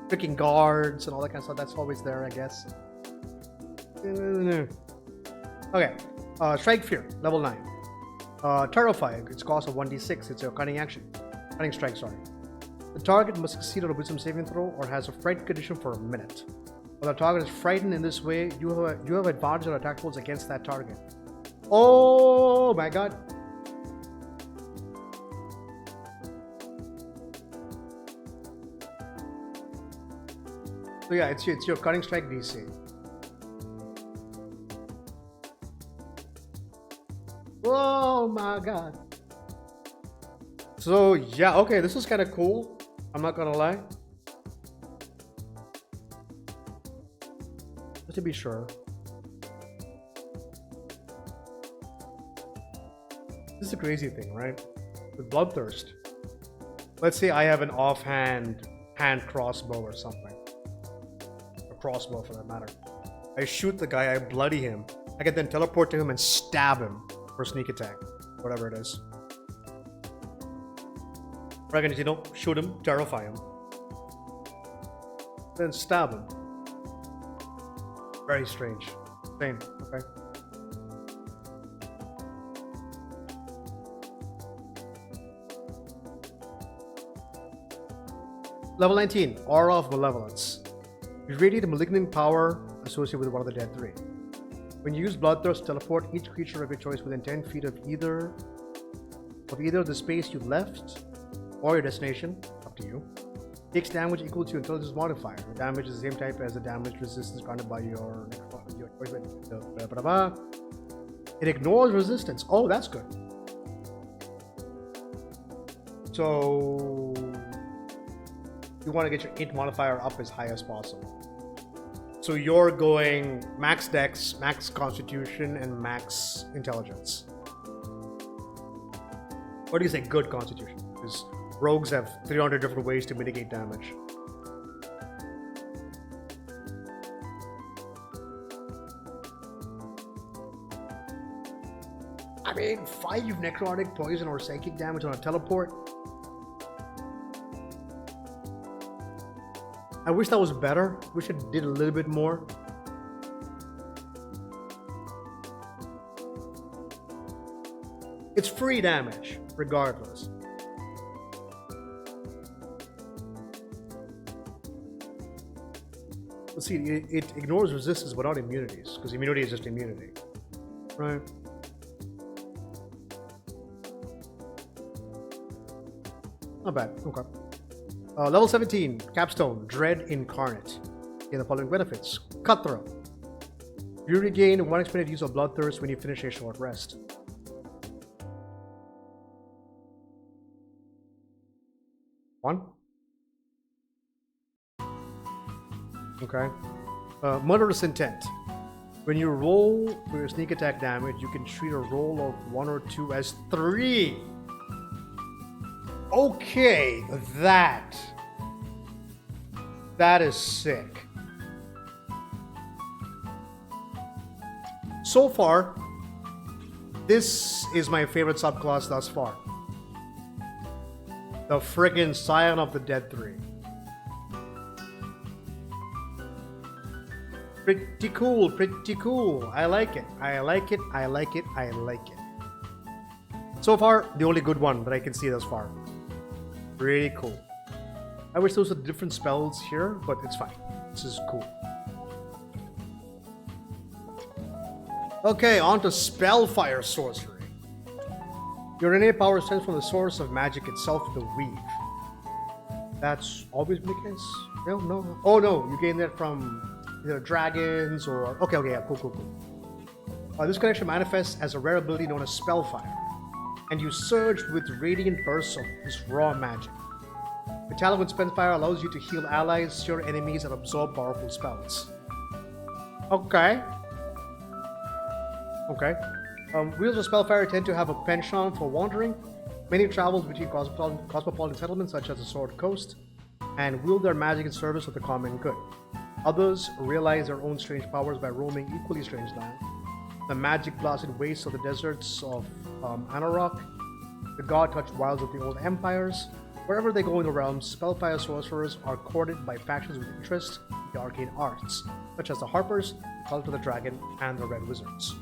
picking guards, and all that kind of stuff. That's always there, I guess. Okay, Strike Fear, level 9. Terrify, its cost of 1d6. It's a cunning action. Cunning strike, sorry. The target must succeed on a wisdom saving throw or has a fright condition for a minute. When the target is frightened in this way, you have advantage on attack rolls against that target. Oh my god. So yeah, it's your cunning strike DC. Oh my god. So yeah, okay, this is kind of cool. I'm not gonna lie. Just to be sure. This is a crazy thing, right? With Bloodthirst. Let's say I have an offhand hand crossbow or something. A crossbow for that matter. I shoot the guy, I bloody him. I can then teleport to him and stab him for sneak attack. Whatever it is. Or I can, shoot him, terrify him. Then stab him. Very strange. Same, okay. Level 19, Aura of Malevolence. You radiate a malignant power associated with one of the dead three. When you use Bloodthirst, teleport each creature of your choice within 10 feet of either the space you've left or your destination, up to you. Takes damage equal to your intelligence modifier. The damage is the same type as the damage resistance granted by your It ignores resistance. Oh, that's good. So you want to get your int modifier up as high as possible. So you're going max dex, max constitution, and max intelligence. Or do you say good constitution? Because rogues have 300 different ways to mitigate damage. I mean, 5 necrotic, poison, or psychic damage on a teleport. I wish that was better. Wish it did a little bit more. It's free damage, regardless. Let's see, it ignores resistance but not immunities, because immunity is just immunity. Right? Not bad, okay. Level 17, Capstone, Dread Incarnate. Gain the following benefits. Cutthroat. You regain 1 expended use of Bloodthirst when you finish a short rest. One. Okay. Murderous Intent. When you roll for your sneak attack damage, you can treat a roll of 1 or 2 as 3. Okay, that is sick. So far, this is my favorite subclass thus far. The friggin' Scion of the Dead 3. Pretty cool, pretty cool. I like it. I like it. I like it. I like it. So far, the only good one that I can see thus far. Really cool. I wish those were different spells here, but it's fine. This is cool. Okay, on to Spellfire Sorcery. Your innate power stems from the source of magic itself, the Weave. That's always been the case? No. Oh no, you gain that from either dragons or... Okay, yeah, cool. This connection manifests as a rare ability known as Spellfire, and you surge with radiant bursts of this raw magic. The talent with Spellfire allows you to heal allies, cure enemies, and absorb powerful spells. Okay. Okay. Wheels of Spellfire tend to have a penchant for wandering. Many travel between cosmopolitan settlements such as the Sword Coast and wield their magic in service of the common good. Others realize their own strange powers by roaming equally strange lands. The magic-blasted wastes of the deserts of Anarok, the god-touched wilds of the old empires. Wherever they go in the realms, Spellfire sorcerers are courted by factions with interest in the arcane arts, such as the Harpers, the Cult of the Dragon, and the Red Wizards.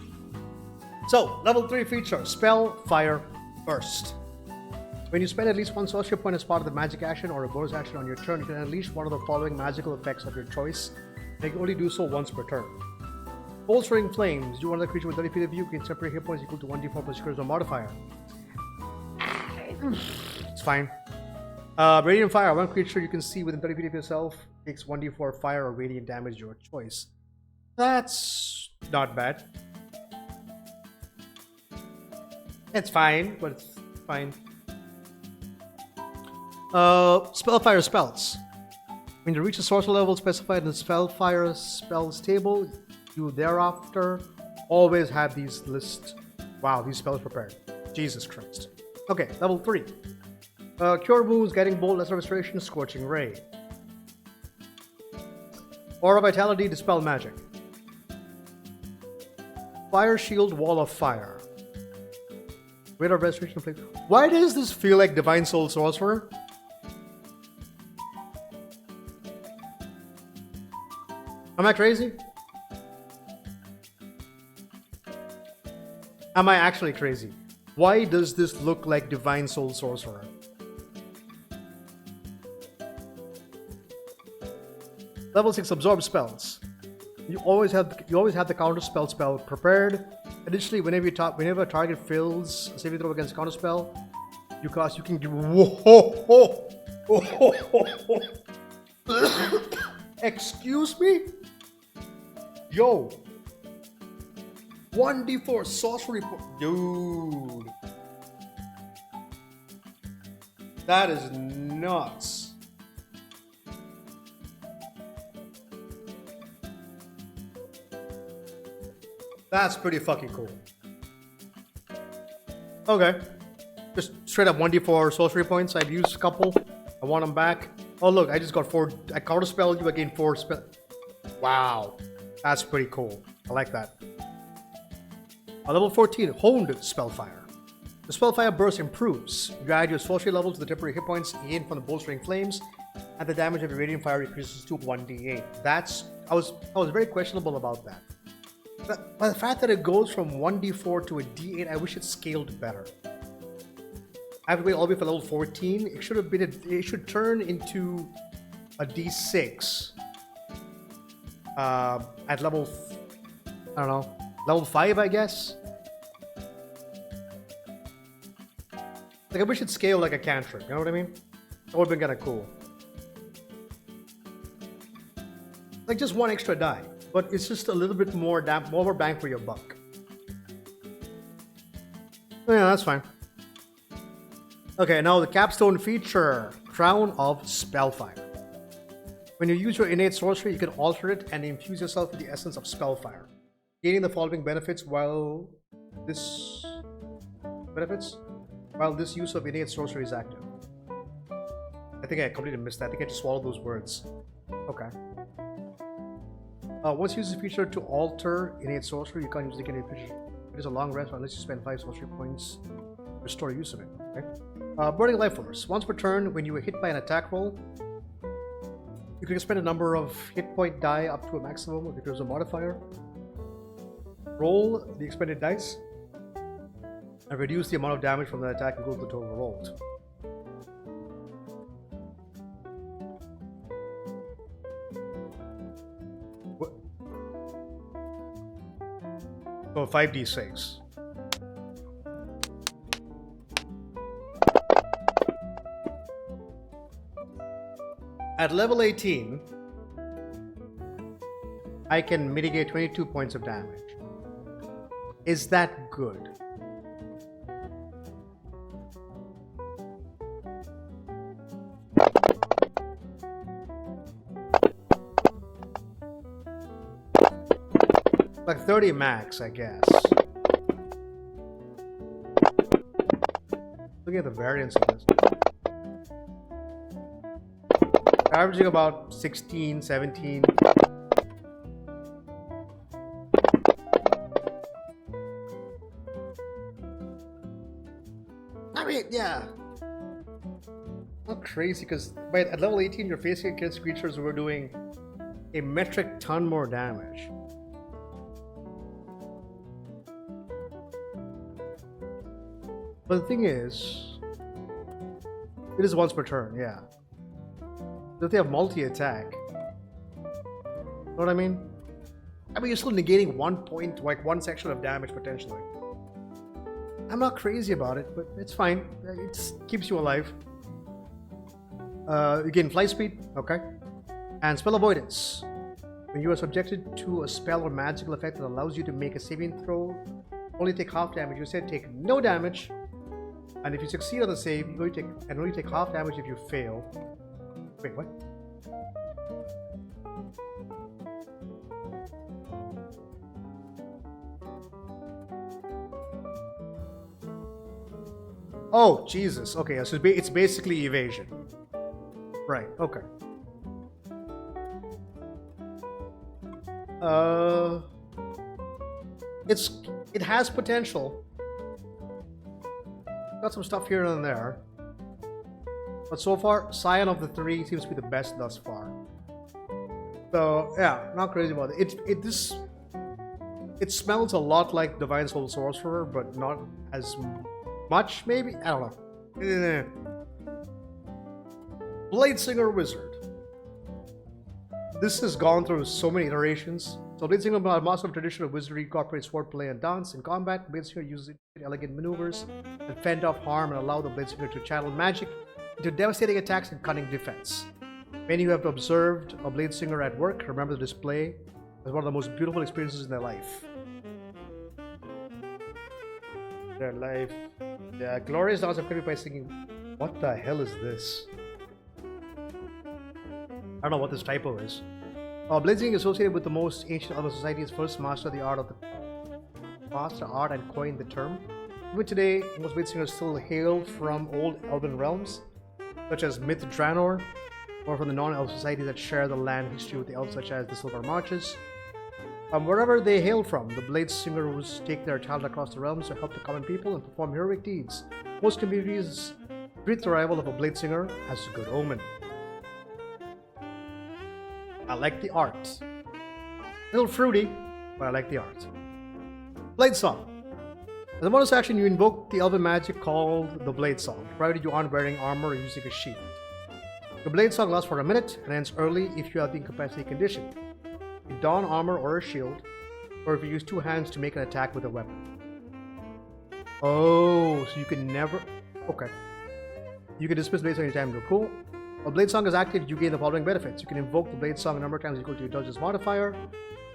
So, level 3 feature, Spellfire Burst. When you spend at least one sorcery point as part of the magic action or a bonus action on your turn, you can unleash one of the following magical effects of your choice, and you can only do so once per turn. Bolstering Flames. You want the creature with 30 feet of view, gain temporary hit points equal to 1d4 plus charisma modifier. It's fine. Radiant Fire. One creature you can see within 30 feet of yourself takes 1d4 fire or radiant damage, your choice. That's not bad. It's fine, but it's fine. Spellfire spells. When you reach a sorcerer level specified in the Spellfire spells table, you thereafter always have these lists. Wow, these spells prepared. Jesus Christ. Okay, level 3. Cure Wounds, Guiding Bolt, Lesser Restoration, Scorching Ray. Aura Vitality, Dispel Magic. Fire Shield, Wall of Fire. Rate of Restoration Flame. Why does this feel like Divine Soul Sorcerer? Am I crazy? Am I actually crazy? Why does this look like Divine Soul Sorcerer? Level 6 Absorb Spells. You always have the counter spell prepared. Additionally, whenever a target fails a saving throw against a counter spell, you can give. Whoa! Excuse me? Yo! 1d4 sorcery dude. That is nuts. That's pretty fucking cool. Okay. Just straight up 1d4 sorcery points. I've used a couple. I want them back. Oh look, I just got 4. I counterspelled you, I gained 4 spell. Wow. That's pretty cool. I like that. Level 14, Honed Spellfire. The Spellfire Burst improves. You add your sorcery level to the temporary hit points gained from the Bolstering Flames, and the damage of your Radiant Fire increases to 1d8. I was very questionable about that. But the fact that it goes from 1d4 to a d8, I wish it scaled better. I have to wait all the way for level 14. It should turn into a d6 at level, I don't know, level 5, I guess. Like, I wish it scaled like a cantrip, you know what I mean? That would have been kind of cool. Like, just one extra die, but it's just a little bit more bang for your buck. Yeah, that's fine. Okay, now the capstone feature, Crown of Spellfire. When you use your innate sorcery, you can alter it and infuse yourself with the essence of Spellfire, gaining the following benefits while this use of innate sorcery is active. I think I completely missed that. I think I just swallowed those words. Okay. Once you use the feature to alter innate sorcery, you can't use the innate feature. It is a long rest unless you spend 5 sorcery points to restore use of it. Okay. Burning Life Force. Once per turn, when you are hit by an attack roll, you can expend a number of hit point die up to a maximum if there's a modifier. Roll the expended dice and reduce the amount of damage from the attack equal to the total rolled. So 5d6. At level 18, I can mitigate 22 points of damage. Is that good? Like 30 max, I guess. Look at the variance of this. Averaging about 16, 17. I mean, yeah. Not crazy, because at level 18 you're facing against creatures who are doing a metric ton more damage. But the thing is, it is once per turn, yeah. If they have multi-attack, you know what I mean? I mean, you're still negating 1 point, like 1 section of damage potentially. I'm not crazy about it, but it's fine. It keeps you alive. You gain fly speed, okay. And spell avoidance. When you are subjected to a spell or magical effect that allows you to make a saving throw, only take half damage. You said take no damage. And if you succeed on the save, you only take half damage if you fail. Wait, what? Oh, Jesus. Okay, so it's basically evasion. Right, okay. It has potential. Got some stuff here and there. But so far, Scion of the three seems to be the best thus far. So yeah, not crazy about it. It smells a lot like Divine Soul Sorcerer, but not as much, maybe? I don't know. Bladesinger Wizard. This has gone through so many iterations. So Bladesinger, a master of tradition of wizardry, incorporates swordplay and dance. In combat, Bladesinger uses elegant maneuvers that fend off harm and allow the Bladesinger to channel magic into devastating attacks and cunning defense. Many who have observed a Bladesinger at work remember the display as one of the most beautiful experiences in their life. Yeah, glorious dance of by singing. What the hell is this? I don't know what this typo is. Bladesinger is associated with the most ancient elven societies. First master art and coined the term. Even today, most Bladesingers still hail from old elven realms, such as Myth Draenor, or from the non-elf societies that share the land history with the elves, such as the Silver Marches. Wherever they hail from, the Bladesingers take their talent across the realms to help the common people and perform heroic deeds. Most communities greet the arrival of a Bladesinger as a good omen. I like the art. A little fruity, but I like the art. Blade Song. As a bonus action, you invoke the elven magic called the Blade Song, provided you aren't wearing armor or using a shield. The Blade Song lasts for a minute and ends early if you have the incapacity condition. You don armor or a shield, or if you use two hands to make an attack with a weapon. Oh, so you can never... Okay. You can dismiss Blade Song anytime you're cool. While Blade Song is active, you gain the following benefits. You can invoke the Blade Song a number of times equal to your intelligence modifier,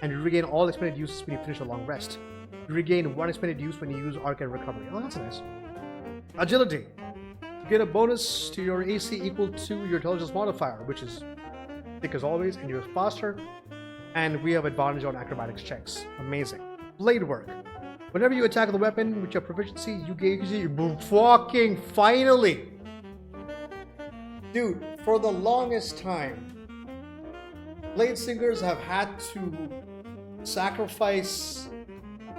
and you regain all expended uses when you finish a long rest. You regain one expended use when you use Arc and Recovery. Oh, that's nice. Agility. You get a bonus to your AC equal to your intelligence modifier, which is thick as always, and you're faster. And we have advantage on acrobatics checks. Amazing. Blade Work. Whenever you attack the weapon with your proficiency, you gain... Fucking finally! Dude, for the longest time, Bladesingers have had to sacrifice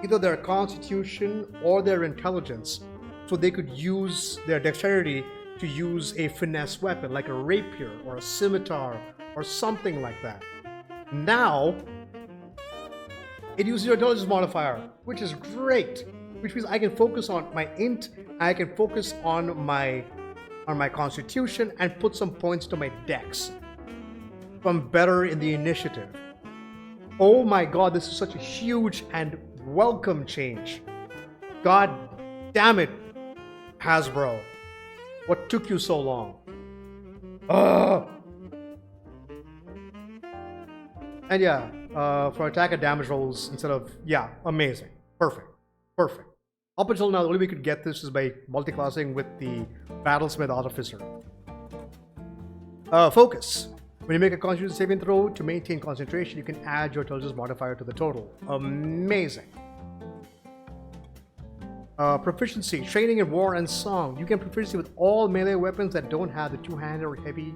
either their constitution or their intelligence so they could use their dexterity to use a finesse weapon like a rapier or a scimitar or something like that. Now, it uses your intelligence modifier, which is great, which means I can focus on my int, I can focus on my constitution and put some points to my dex. So I'm better in the initiative. Oh my god, this is such a huge and welcome change. God damn it, Hasbro. What took you so long? Ugh. And yeah, for attack and damage rolls instead of... Yeah, amazing. Perfect. Perfect. Up until now, the only way we could get this is by multi-classing with the Battlesmith Artificer. Focus. When you make a Constitution saving throw to maintain concentration, you can add your intelligence modifier to the total. Amazing. Proficiency, training in war and song. You get proficiency with all melee weapons that don't have the two-handed or heavy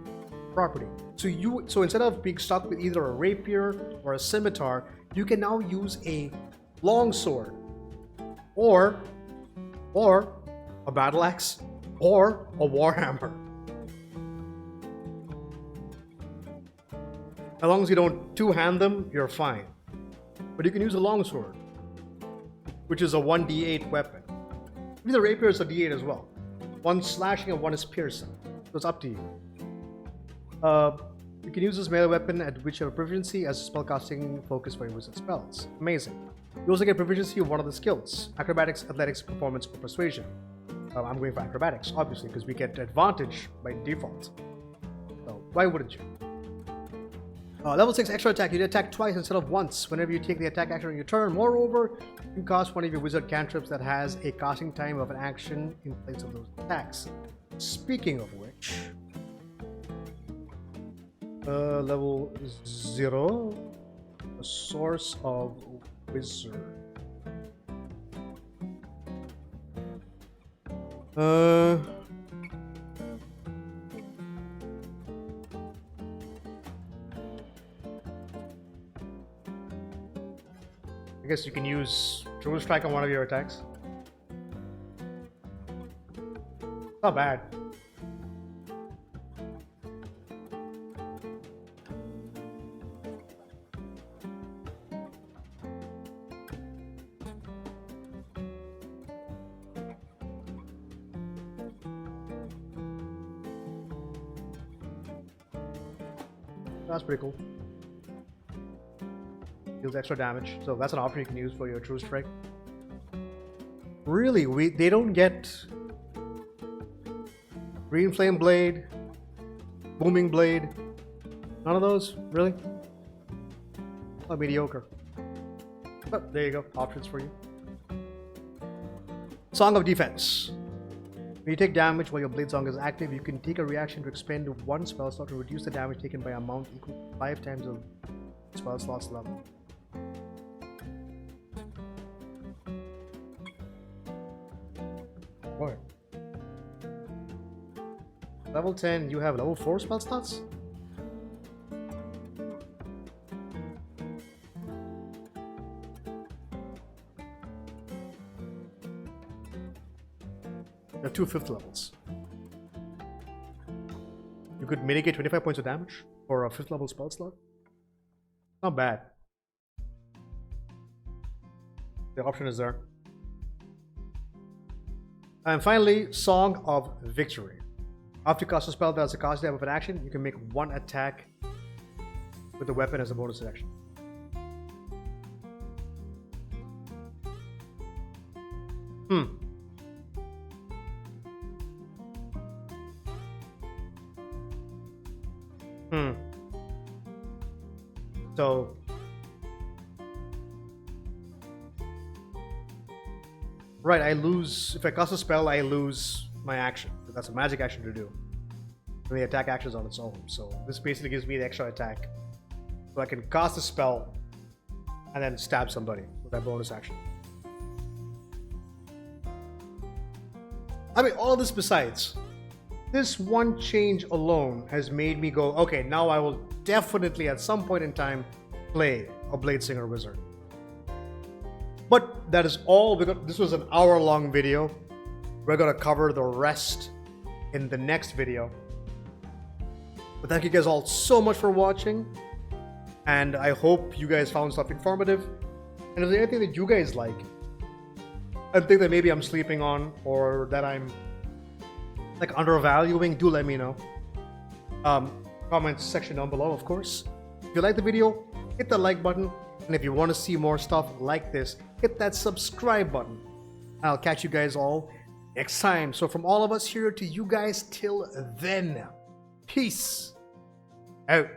property. So instead of being stuck with either a rapier or a scimitar, you can now use a longsword, or a battle axe, or a warhammer. As long as you don't two-hand them, you're fine. But you can use a longsword, which is a 1d8 weapon. Even the rapier is a d8 as well. One slashing and one is piercing. So it's up to you. You can use this melee weapon at which you have proficiency as a spellcasting focus for your wizard spells. Amazing. You also get proficiency of one of the skills: acrobatics, athletics, performance, or persuasion. I'm going for acrobatics, obviously, because we get advantage by default. So why wouldn't you? Level 6 extra attack. You attack twice instead of once whenever you take the attack action on your turn. Moreover, you can cast one of your wizard cantrips that has a casting time of an action in place of those attacks. Speaking of which, level 0, a source of wizard. I guess you can use True Strike on one of your attacks. Not bad. That's pretty cool. Deals extra damage, so that's an option you can use for your True Strike. Really, they don't get Green Flame Blade, Booming Blade, none of those, really? Oh, mediocre. But there you go, options for you. Song of Defense. When you take damage while your Blade Song is active, you can take a reaction to expend one spell slot to reduce the damage taken by amount equal to 5 times the spell slot's level. What? Level 10, you have level 4 spell slots? You have 2 5th levels. You could mitigate 25 points of damage for a 5th level spell slot. Not bad. The option is there. And finally, Song of Victory. After you cast a spell that has a cast time of an action, you can make one attack with the weapon as a bonus action. So right, I lose, if I cast a spell, I lose my action. That's a magic action to do. And the attack action is on its own. So this basically gives me the extra attack. So I can cast a spell and then stab somebody with that bonus action. I mean, all this besides, this one change alone has made me go, okay, now I will definitely at some point in time play a Bladesinger Wizard. But that is all. This was an hour-long video. We're going to cover the rest in the next video. But thank you guys all so much for watching. And I hope you guys found stuff informative. And if there's anything that you guys like, and think that maybe I'm sleeping on, or that I'm like undervaluing, do let me know. Comment section down below, of course. If you like the video, hit the like button. And if you want to see more stuff like this, hit that subscribe button. I'll catch you guys all next time. So from all of us here to you guys, till then, peace out.